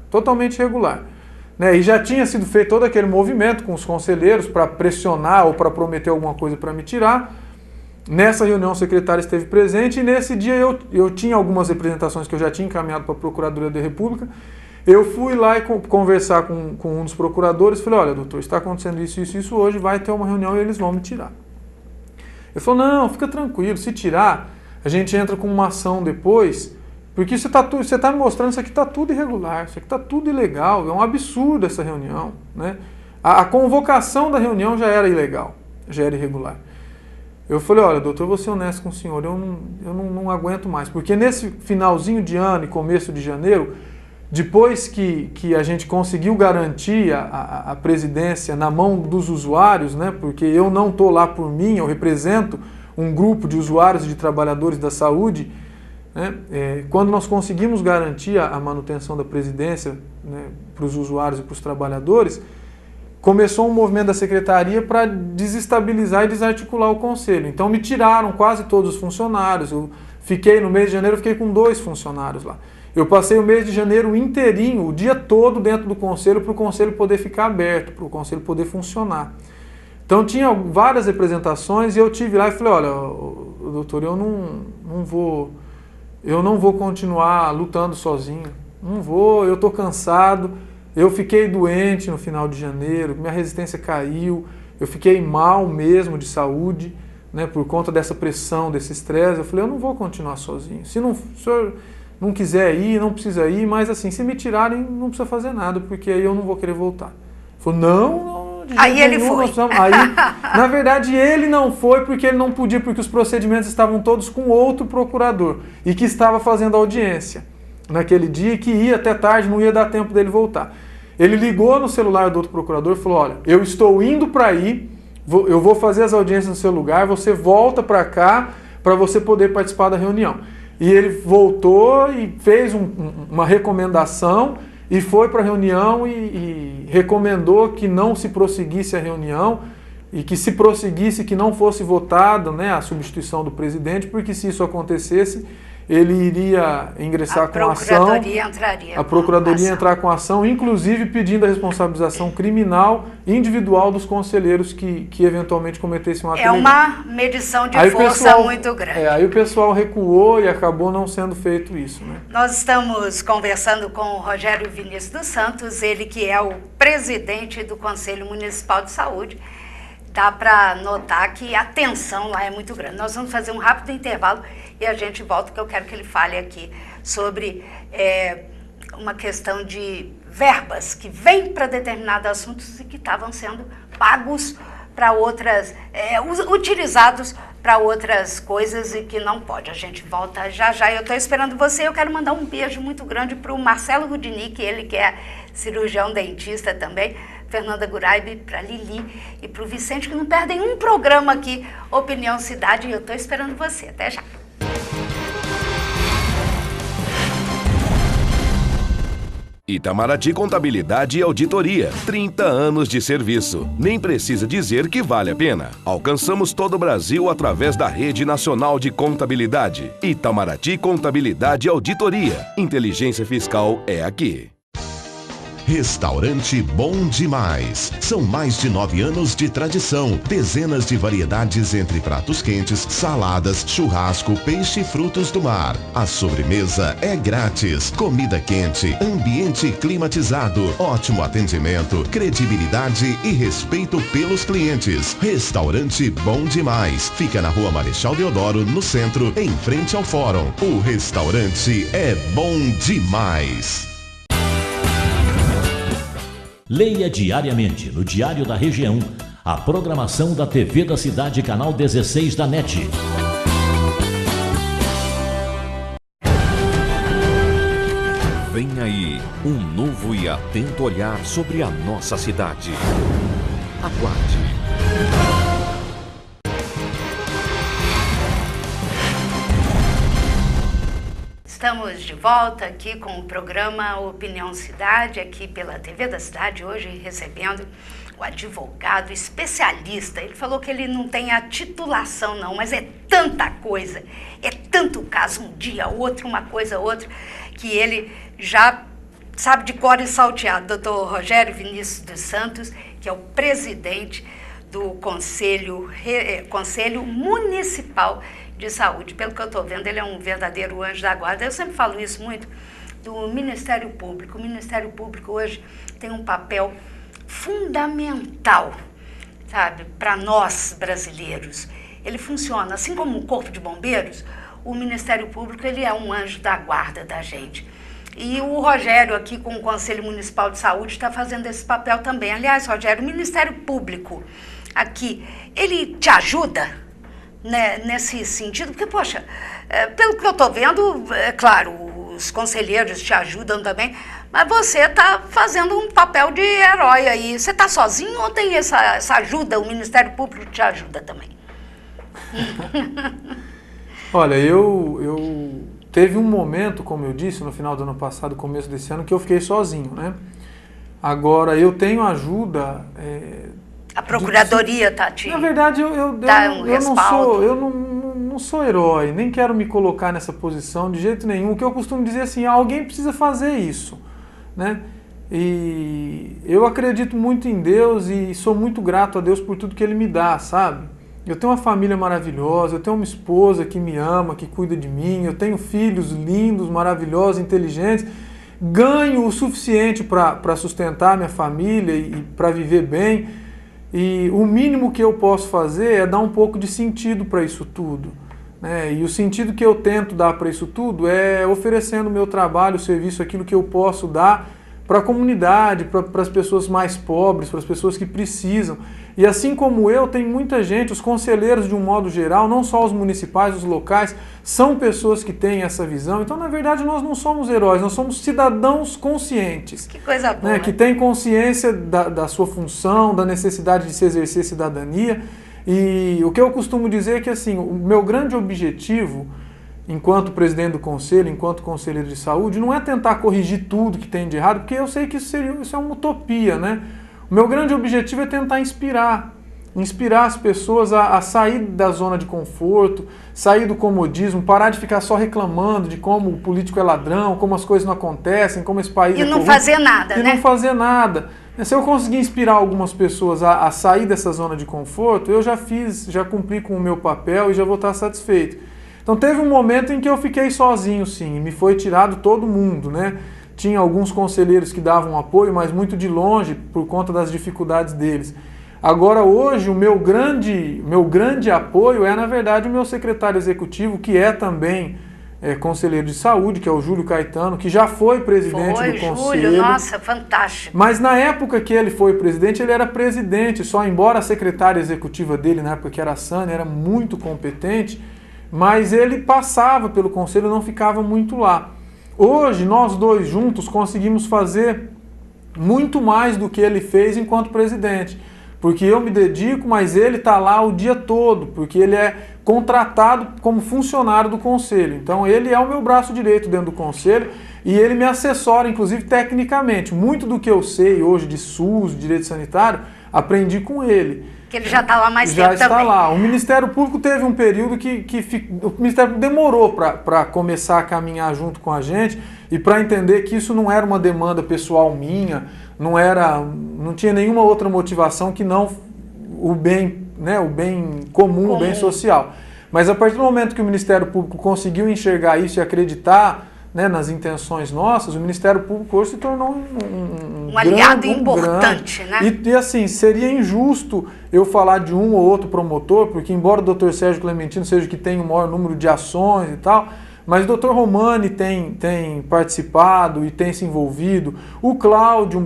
né? E já tinha sido feito todo aquele movimento com os conselheiros para pressionar ou para prometer alguma coisa para me tirar. Nessa reunião o secretário esteve presente e nesse dia eu tinha algumas representações que eu já tinha encaminhado para a Procuradoria da República. Eu fui lá e conversar com um dos procuradores, falei, olha doutor, está acontecendo isso hoje, vai ter uma reunião e eles vão me tirar. Ele falou, não, fica tranquilo, se tirar, a gente entra com uma ação depois, porque você está me mostrando isso aqui está tudo irregular, isso aqui está tudo ilegal, é um absurdo essa reunião, né? A convocação da reunião já era ilegal, já era irregular. Eu falei, olha, doutor, eu vou ser honesto com o senhor, eu não aguento mais, porque nesse finalzinho de ano e começo de janeiro, depois que a gente conseguiu garantir a presidência na mão dos usuários, né, porque eu não estou lá por mim, eu represento um grupo de usuários e de trabalhadores da saúde, né, quando nós conseguimos garantir a manutenção da presidência, né, para os usuários e para os trabalhadores, começou um movimento da secretaria para desestabilizar e desarticular o conselho. Então me tiraram quase todos os funcionários, eu fiquei no mês de janeiro, eu fiquei com 2 funcionários lá. Eu passei o mês de janeiro inteirinho, o dia todo dentro do conselho, para o conselho poder ficar aberto, para o conselho poder funcionar. Então tinha várias representações e eu tive lá e falei, olha, doutor, eu não vou continuar lutando sozinho, não vou, eu estou cansado, eu fiquei doente no final de janeiro, minha resistência caiu, eu fiquei mal mesmo de saúde, né, por conta dessa pressão, desse estresse. Eu falei, eu não vou continuar sozinho, se o senhor não quiser ir, não precisa ir, mas assim, se me tirarem, não precisa fazer nada, porque aí eu não vou querer voltar. Ele falou, não, de aí ele nenhum, foi. Aí, na verdade, ele não foi porque ele não podia, porque os procedimentos estavam todos com outro procurador, e que estava fazendo audiência naquele dia, que ia até tarde, não ia dar tempo dele voltar. Ele ligou no celular do outro procurador e falou, olha, eu estou indo para aí, eu vou fazer as audiências no seu lugar, você volta para cá para você poder participar da reunião. E ele voltou e fez uma recomendação e foi para a reunião e recomendou que não se prosseguisse a reunião e que se prosseguisse, que não fosse votada, né, a substituição do presidente, porque se isso acontecesse, ele iria ingressar com ação. A Procuradoria entrar com ação, inclusive pedindo a responsabilização criminal individual dos conselheiros que eventualmente cometessem um ato ilegal. Uma medição de força muito grande. Aí o pessoal recuou e acabou não sendo feito isso, né? Nós estamos conversando com o Rogério Vinícius dos Santos, ele que é o presidente do Conselho Municipal de Saúde. Dá para notar que a tensão lá é muito grande. Nós vamos fazer um rápido intervalo e a gente volta, que eu quero que ele fale aqui sobre uma questão de verbas que vêm para determinados assuntos e que estavam sendo pagos para outras, utilizados para outras coisas e que não pode. A gente volta já já. Eu estou esperando você. Eu quero mandar um beijo muito grande para o Marcelo Rudinick, ele que é cirurgião dentista também, Fernanda Guraibe, para a Lili e para o Vicente, que não perdem um programa aqui, Opinião Cidade, e eu estou esperando você. Até já. Itamaraty Contabilidade e Auditoria. 30 anos de serviço. Nem precisa dizer que vale a pena. Alcançamos todo o Brasil através da Rede Nacional de Contabilidade. Itamaraty Contabilidade e Auditoria. Inteligência fiscal é aqui. Restaurante Bom Demais. São mais de 9 anos de tradição. Dezenas de variedades entre pratos quentes, saladas, churrasco, peixe e frutos do mar. A sobremesa é grátis. Comida quente, ambiente climatizado, ótimo atendimento, credibilidade e respeito pelos clientes. Restaurante Bom Demais. Fica na Rua Marechal Deodoro, no centro, em frente ao Fórum. O restaurante é bom demais. Leia diariamente no Diário da Região a programação da TV da Cidade, canal 16 da NET. Vem aí um novo e atento olhar sobre a nossa cidade. Aguarde. Estamos de volta aqui com o programa Opinião Cidade, aqui pela TV da Cidade, hoje recebendo o advogado especialista. Ele falou que ele não tem a titulação não, mas é tanta coisa, é tanto caso, um dia, outro, uma coisa, outra, que ele já sabe de cor e salteado. Doutor Rogério Vinícius dos Santos, que é o presidente do Conselho Municipal de Saúde. Pelo que eu estou vendo, ele é um verdadeiro anjo da guarda. Eu sempre falo isso muito do Ministério Público. O Ministério Público hoje tem um papel fundamental, sabe, para nós brasileiros. ele funciona. Assim como o Corpo de Bombeiros, o Ministério Público ele é um anjo da guarda da gente. E o Rogério aqui com o Conselho Municipal de Saúde está fazendo esse papel também. Aliás, Rogério, o Ministério Público aqui, ele te ajuda, né, nesse sentido? Porque, poxa, pelo que eu estou vendo, é claro, os conselheiros te ajudam também, mas você está fazendo um papel de herói aí. Você está sozinho ou tem essa ajuda? O Ministério Público te ajuda também? Olha, teve um momento, como eu disse, no final do ano passado, começo desse ano, que eu fiquei sozinho, né? Agora, eu tenho ajuda... A Procuradoria está te... Na verdade, eu não sou herói, nem quero me colocar nessa posição de jeito nenhum. O que eu costumo dizer assim, alguém precisa fazer isso, né? E eu acredito muito em Deus e sou muito grato a Deus por tudo que Ele me dá, sabe? Eu tenho uma família maravilhosa, eu tenho uma esposa que me ama, que cuida de mim, eu tenho filhos lindos, maravilhosos, inteligentes, ganho o suficiente para sustentar minha família e para viver bem, e o mínimo que eu posso fazer é dar um pouco de sentido para isso tudo, né? E o sentido que eu tento dar para isso tudo é oferecendo o meu trabalho, o serviço, aquilo que eu posso dar para a comunidade, para as pessoas mais pobres, para as pessoas que precisam. E assim como eu, tem muita gente, os conselheiros de um modo geral, não só os municipais, os locais, são pessoas que têm essa visão. Então, na verdade, nós não somos heróis, nós somos cidadãos conscientes. Que coisa boa. Né? Que têm consciência da sua função, da necessidade de se exercer cidadania. E o que eu costumo dizer é que assim, o meu grande objetivo, enquanto presidente do conselho, enquanto conselheiro de saúde, não é tentar corrigir tudo que tem de errado, porque eu sei que isso é uma utopia, né? O meu grande objetivo é tentar inspirar as pessoas a sair da zona de conforto, sair do comodismo, parar de ficar só reclamando de como o político é ladrão, como as coisas não acontecem, como esse país é corrupto. E não fazer nada, né? E não fazer nada. Se eu conseguir inspirar algumas pessoas a sair dessa zona de conforto, eu já cumpri com o meu papel e já vou estar satisfeito. Então teve um momento em que eu fiquei sozinho, sim, e me foi tirado todo mundo, né? Tinha alguns conselheiros que davam apoio, mas muito de longe, por conta das dificuldades deles. Agora, hoje, o meu grande apoio é, na verdade, o meu secretário executivo, que é também conselheiro de saúde, que é o Júlio Caetano, que já foi presidente do conselho. Júlio, nossa, fantástico. Mas na época que ele foi presidente, ele era presidente, só embora a secretária executiva dele, na época que era a Sânia, era muito competente, mas ele passava pelo conselho, não ficava muito lá. Hoje, nós dois juntos conseguimos fazer muito mais do que ele fez enquanto presidente. Porque eu me dedico, mas ele está lá o dia todo, porque ele é contratado como funcionário do conselho. Então ele é o meu braço direito dentro do conselho e ele me assessora, inclusive tecnicamente. Muito do que eu sei hoje de SUS, de direito sanitário, aprendi com ele. Que ele já está lá mais tempo também. Já está lá. O Ministério Público teve um período que o Ministério Público demorou para começar a caminhar junto com a gente e para entender que isso não era uma demanda pessoal minha, não tinha nenhuma outra motivação que não o bem, né, o bem comum, o bem social. Mas a partir do momento que o Ministério Público conseguiu enxergar isso e acreditar, né, nas intenções nossas, o Ministério Público hoje se tornou um aliado importante, né? E assim, seria injusto eu falar de um ou outro promotor, porque embora o Dr. Sérgio Clementino seja o que tem o maior número de ações e tal, mas o Dr. Romani tem participado e tem se envolvido. O Cláudio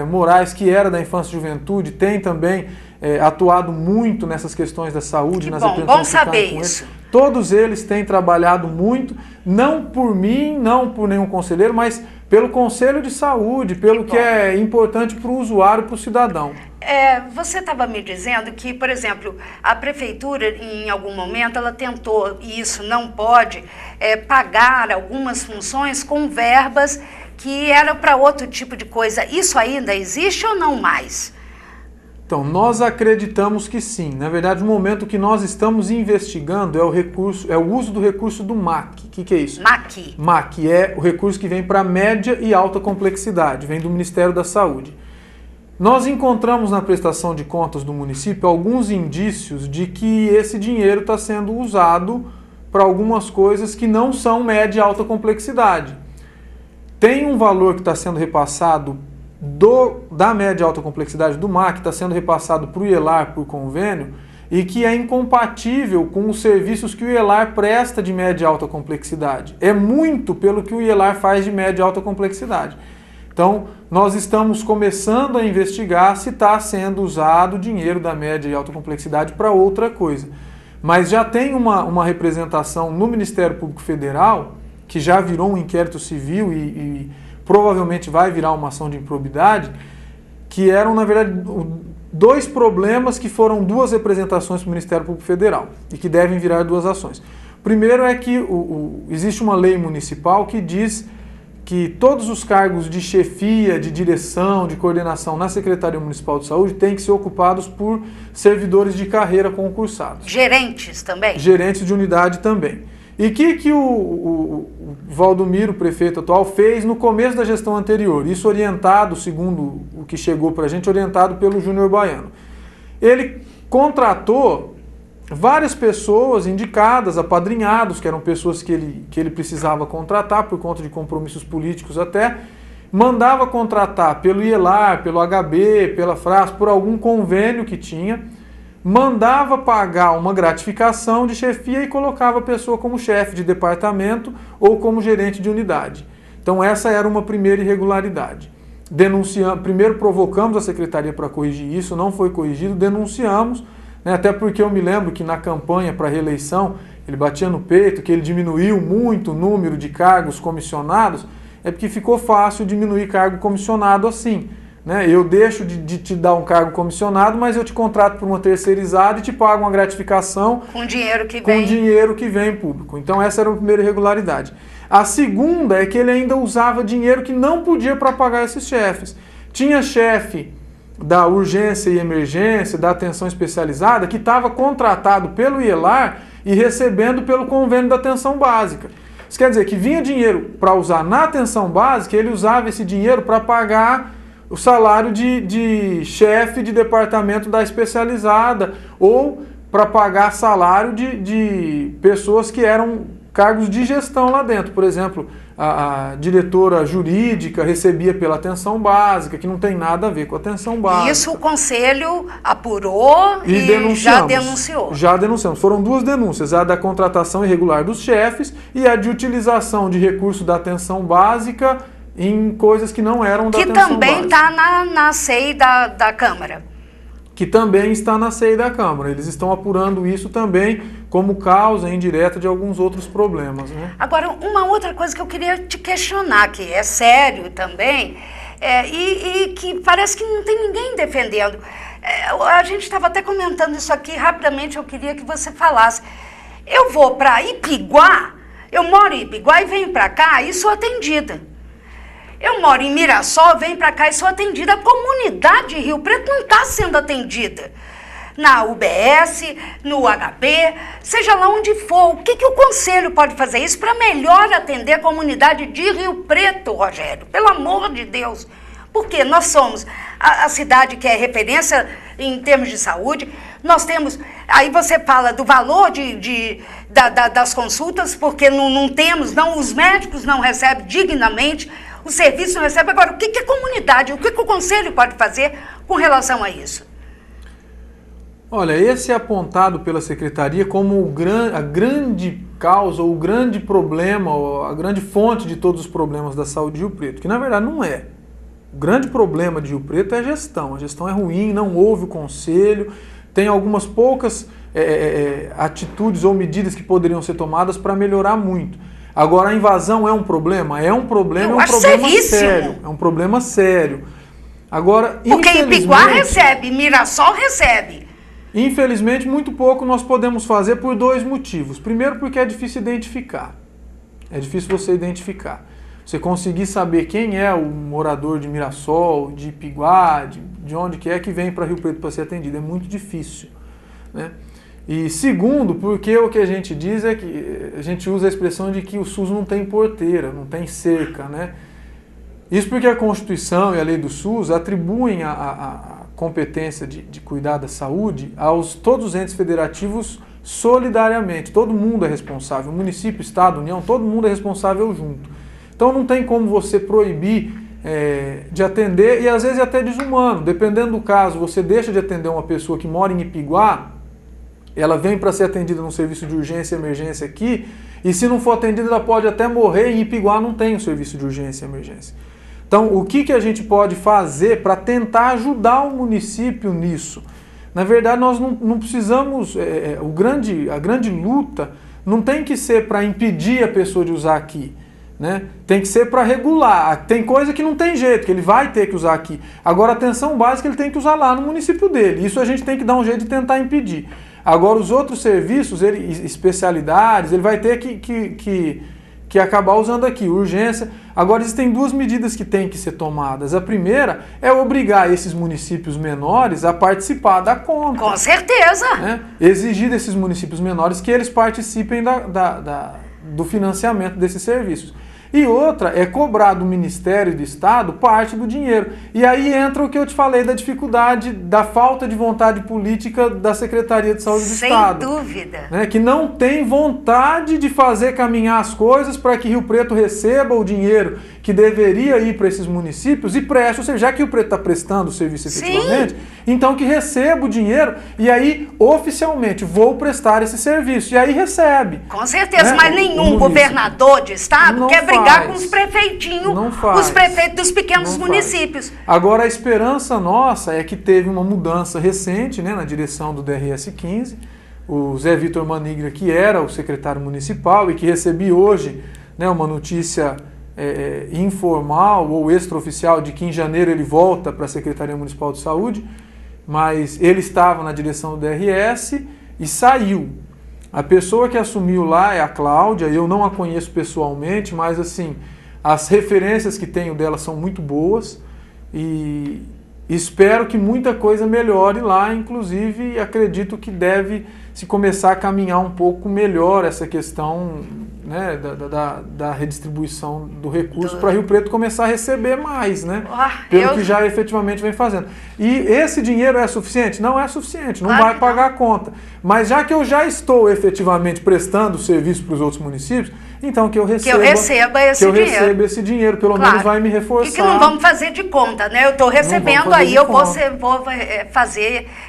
Moraes, que era da Infância e Juventude, tem também atuado muito nessas questões da saúde, nas bom saber isso. Todos eles têm trabalhado muito, não por mim, não por nenhum conselheiro, mas pelo Conselho de Saúde, pelo que é importante para o usuário, para o cidadão. Você estava me dizendo que, por exemplo, a prefeitura, em algum momento, ela tentou, e isso não pode, pagar algumas funções com verbas que eram para outro tipo de coisa. Isso ainda existe ou não mais? Então, nós acreditamos que sim. Na verdade, o momento que nós estamos investigando é o uso do recurso do MAC. O que é isso? MAC. MAC é o recurso que vem para média e alta complexidade, vem do Ministério da Saúde. Nós encontramos na prestação de contas do município alguns indícios de que esse dinheiro está sendo usado para algumas coisas que não são média e alta complexidade. Tem um valor que está sendo repassado da média e alta complexidade do MAC, está sendo repassado para o IELAR por convênio, e que é incompatível com os serviços que o IELAR presta de média e alta complexidade. É muito pelo que o IELAR faz de média e alta complexidade. Então, nós estamos começando a investigar se está sendo usado o dinheiro da média e alta complexidade para outra coisa. Mas já tem uma representação no Ministério Público Federal, que já virou um inquérito civil e provavelmente vai virar uma ação de improbidade, que eram, na verdade, dois problemas que foram duas representações para o Ministério Público Federal e que devem virar duas ações. O primeiro é que existe uma lei municipal que diz que todos os cargos de chefia, de direção, de coordenação na Secretaria Municipal de Saúde têm que ser ocupados por servidores de carreira concursados. Gerentes também? Gerentes de unidade também. E o que o Valdomiro, o prefeito atual, fez no começo da gestão anterior? Isso orientado, segundo o que chegou para a gente, orientado pelo Júnior Baiano. Ele contratou várias pessoas indicadas, apadrinhados, que eram pessoas que ele precisava contratar por conta de compromissos políticos até, mandava contratar pelo IELAR, pelo HB, pela FRAS, por algum convênio que tinha, mandava pagar uma gratificação de chefia e colocava a pessoa como chefe de departamento ou como gerente de unidade. Então essa era uma primeira irregularidade. Primeiro provocamos a secretaria para corrigir isso, não foi corrigido, denunciamos, né, até porque eu me lembro que na campanha para a reeleição ele batia no peito que ele diminuiu muito o número de cargos comissionados, é porque ficou fácil diminuir cargo comissionado assim. Eu deixo de te dar um cargo comissionado, mas eu te contrato por uma terceirizada e te pago uma gratificação com dinheiro que vem público. Então essa era a primeira irregularidade. A segunda é que ele ainda usava dinheiro que não podia para pagar esses chefes. Tinha chefe da urgência e emergência, da atenção especializada, que estava contratado pelo IELAR e recebendo pelo convênio da atenção básica. Isso quer dizer que vinha dinheiro para usar na atenção básica, ele usava esse dinheiro para pagar o salário de chefe de departamento da especializada ou para pagar salário de pessoas que eram cargos de gestão lá dentro. Por exemplo, a diretora jurídica recebia pela atenção básica, que não tem nada a ver com a atenção básica. Isso o Conselho apurou e já denunciou. Já denunciamos. Foram duas denúncias, a da contratação irregular dos chefes e a de utilização de recursos da atenção básica em coisas que não eram da atenção básica. Que também está na CEI da Câmara. Que também está na CEI da Câmara. Eles estão apurando isso também como causa indireta de alguns outros problemas. Né? Agora, uma outra coisa que eu queria te questionar, que é sério também, e que parece que não tem ninguém defendendo. A gente estava até comentando isso aqui, rapidamente eu queria que você falasse. Eu vou para Ipiguá, eu moro em Ipiguá e venho para cá e sou atendida. Eu moro em Mirassol, venho para cá e sou atendida. A comunidade de Rio Preto não está sendo atendida. Na UBS, no HB, seja lá onde for. O que o Conselho pode fazer isso para melhor atender a comunidade de Rio Preto, Rogério? Pelo amor de Deus. Porque nós somos a cidade que é referência em termos de saúde. Nós temos... Aí você fala do valor das consultas, porque não temos, os médicos não recebem dignamente, o serviço não recebe. Agora, o que a comunidade, o que o Conselho pode fazer com relação a isso? Olha, esse é apontado pela Secretaria como a grande causa, o grande problema, a grande fonte de todos os problemas da saúde de Rio Preto, que na verdade não é. O grande problema de Rio Preto é a gestão é ruim, não houve o Conselho, tem algumas poucas atitudes ou medidas que poderiam ser tomadas para melhorar muito. Agora, a invasão é um problema? É um problema sério. É um problema sério. Agora, porque Ipiguá recebe, Mirassol recebe. Infelizmente, muito pouco nós podemos fazer por dois motivos. Primeiro, porque é difícil identificar. É difícil você identificar. Você conseguir saber quem é o morador de Mirassol, de Ipiguá, de onde que é que vem para Rio Preto para ser atendido. É muito difícil, né? E segundo, porque o que a gente diz é que a gente usa a expressão de que o SUS não tem porteira, não tem cerca, né? Isso porque a Constituição e a lei do SUS atribuem a competência de cuidar da saúde aos todos os entes federativos solidariamente. Todo mundo é responsável, município, estado, União, todo mundo é responsável junto. Então não tem como você proibir de atender, e às vezes é até desumano. Dependendo do caso, você deixa de atender uma pessoa que mora em Ipiguá ela vem para ser atendida num serviço de urgência e emergência aqui, e se não for atendida ela pode até morrer, e em Ipiguá não tem um serviço de urgência e emergência. Então, o que a gente pode fazer para tentar ajudar o município nisso? Na verdade, nós não precisamos, a grande luta não tem que ser para impedir a pessoa de usar aqui, né? Tem que ser para regular. Tem coisa que não tem jeito, que ele vai ter que usar aqui. Agora, a atenção básica ele tem que usar lá no município dele. Isso a gente tem que dar um jeito de tentar impedir. Agora, os outros serviços, especialidades, ele vai ter que acabar usando aqui, urgência. Agora, existem duas medidas que têm que ser tomadas. A primeira é obrigar esses municípios menores a participar da conta. Com certeza! Né? Exigir desses municípios menores que eles participem do financiamento desses serviços. E outra é cobrar do Ministério do Estado parte do dinheiro. E aí entra o que eu te falei da dificuldade, da falta de vontade política da Secretaria de Saúde do Estado. Sem dúvida. Né? Que não tem vontade de fazer caminhar as coisas para que Rio Preto receba o dinheiro que deveria ir para esses municípios e preste, ou seja, já que Rio Preto está prestando o serviço efetivamente, então que receba o dinheiro e aí oficialmente vou prestar esse serviço. E aí recebe. Com certeza, né? Mas nenhum governador de estado não quer brigar faz. com os prefeitinhos, Não faz. os prefeitos dos pequenos Não municípios. faz. Agora, a esperança nossa é que teve uma mudança recente, né, na direção do DRS 15. O Zé Vitor Manigra, que era o secretário municipal e que recebi hoje, né, uma notícia informal ou extraoficial de que em janeiro ele volta para a Secretaria Municipal de Saúde, mas ele estava na direção do DRS e saiu. A pessoa que assumiu lá é a Cláudia, eu não a conheço pessoalmente, mas assim, as referências que tenho dela são muito boas e espero que muita coisa melhore lá, inclusive acredito que deve se começar a caminhar um pouco melhor essa questão, né, da redistribuição do recurso para Rio Preto começar a receber mais, né? Pelo que já efetivamente vem fazendo. E esse dinheiro é suficiente? Não é suficiente, não vai pagar a conta. Mas já que eu já estou efetivamente prestando serviço para os outros municípios, então que eu receba esse dinheiro, pelo menos vai me reforçar. E que não vamos fazer de conta, né? Eu estou recebendo, aí eu vou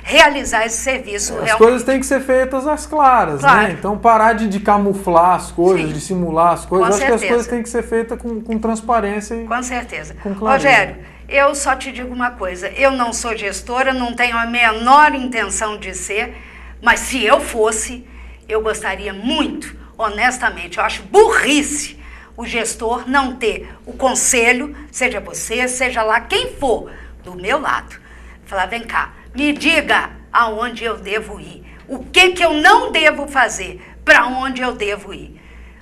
realizar esse serviço. As coisas têm que ser feitas às claras, né? Então parar de camuflar as coisas, de simular as coisas. Acho que as coisas têm que ser feitas com transparência e com certeza. Com clareza. Rogério, eu só te digo uma coisa, eu não sou gestora, não tenho a menor intenção de ser, mas se eu fosse, eu gostaria muito, honestamente, eu acho burrice o gestor não ter o conselho, seja você, seja lá quem for, do meu lado. Falar, vem cá, me diga aonde eu devo ir, o que eu não devo fazer, para onde eu devo ir.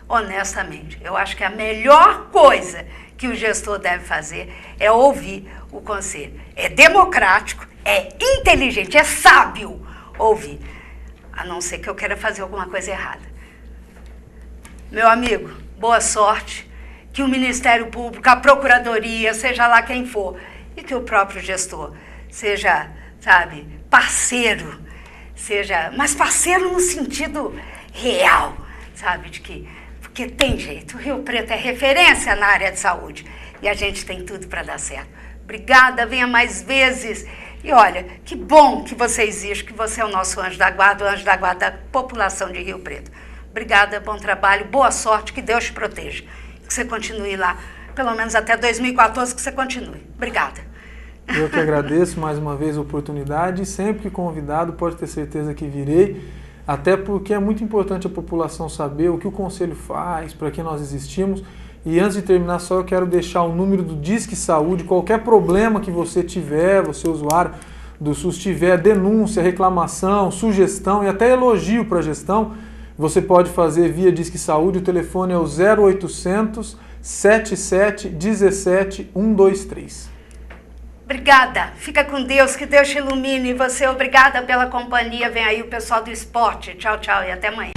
Honestamente, eu acho que a melhor coisa que o gestor deve fazer é ouvir o conselho. É democrático, é inteligente, é sábio ouvir, a não ser que eu queira fazer alguma coisa errada. Meu amigo, boa sorte, que o Ministério Público, a Procuradoria, seja lá quem for, e que o próprio gestor seja, sabe, parceiro, mas parceiro no sentido real, sabe, porque tem jeito, o Rio Preto é referência na área de saúde e a gente tem tudo para dar certo. Obrigada, venha mais vezes. E olha, que bom que você existe, que você é o nosso anjo da guarda, o anjo da guarda da população de Rio Preto. Obrigada, bom trabalho, boa sorte, que Deus te proteja. Que você continue lá, pelo menos até 2014, que você continue. Obrigada. Eu que agradeço mais uma vez a oportunidade e sempre que convidado pode ter certeza que virei, até porque é muito importante a população saber o que o Conselho faz, para que nós existimos. E antes de terminar, só eu quero deixar o número do Disque Saúde, qualquer problema que você tiver, você usuário do SUS tiver, denúncia, reclamação, sugestão e até elogio para a gestão, você pode fazer via Disque Saúde, o telefone é o 0800 77 17 123. Obrigada, fica com Deus, que Deus te ilumine. E você, obrigada pela companhia. Vem aí o pessoal do esporte. Tchau, tchau e até amanhã.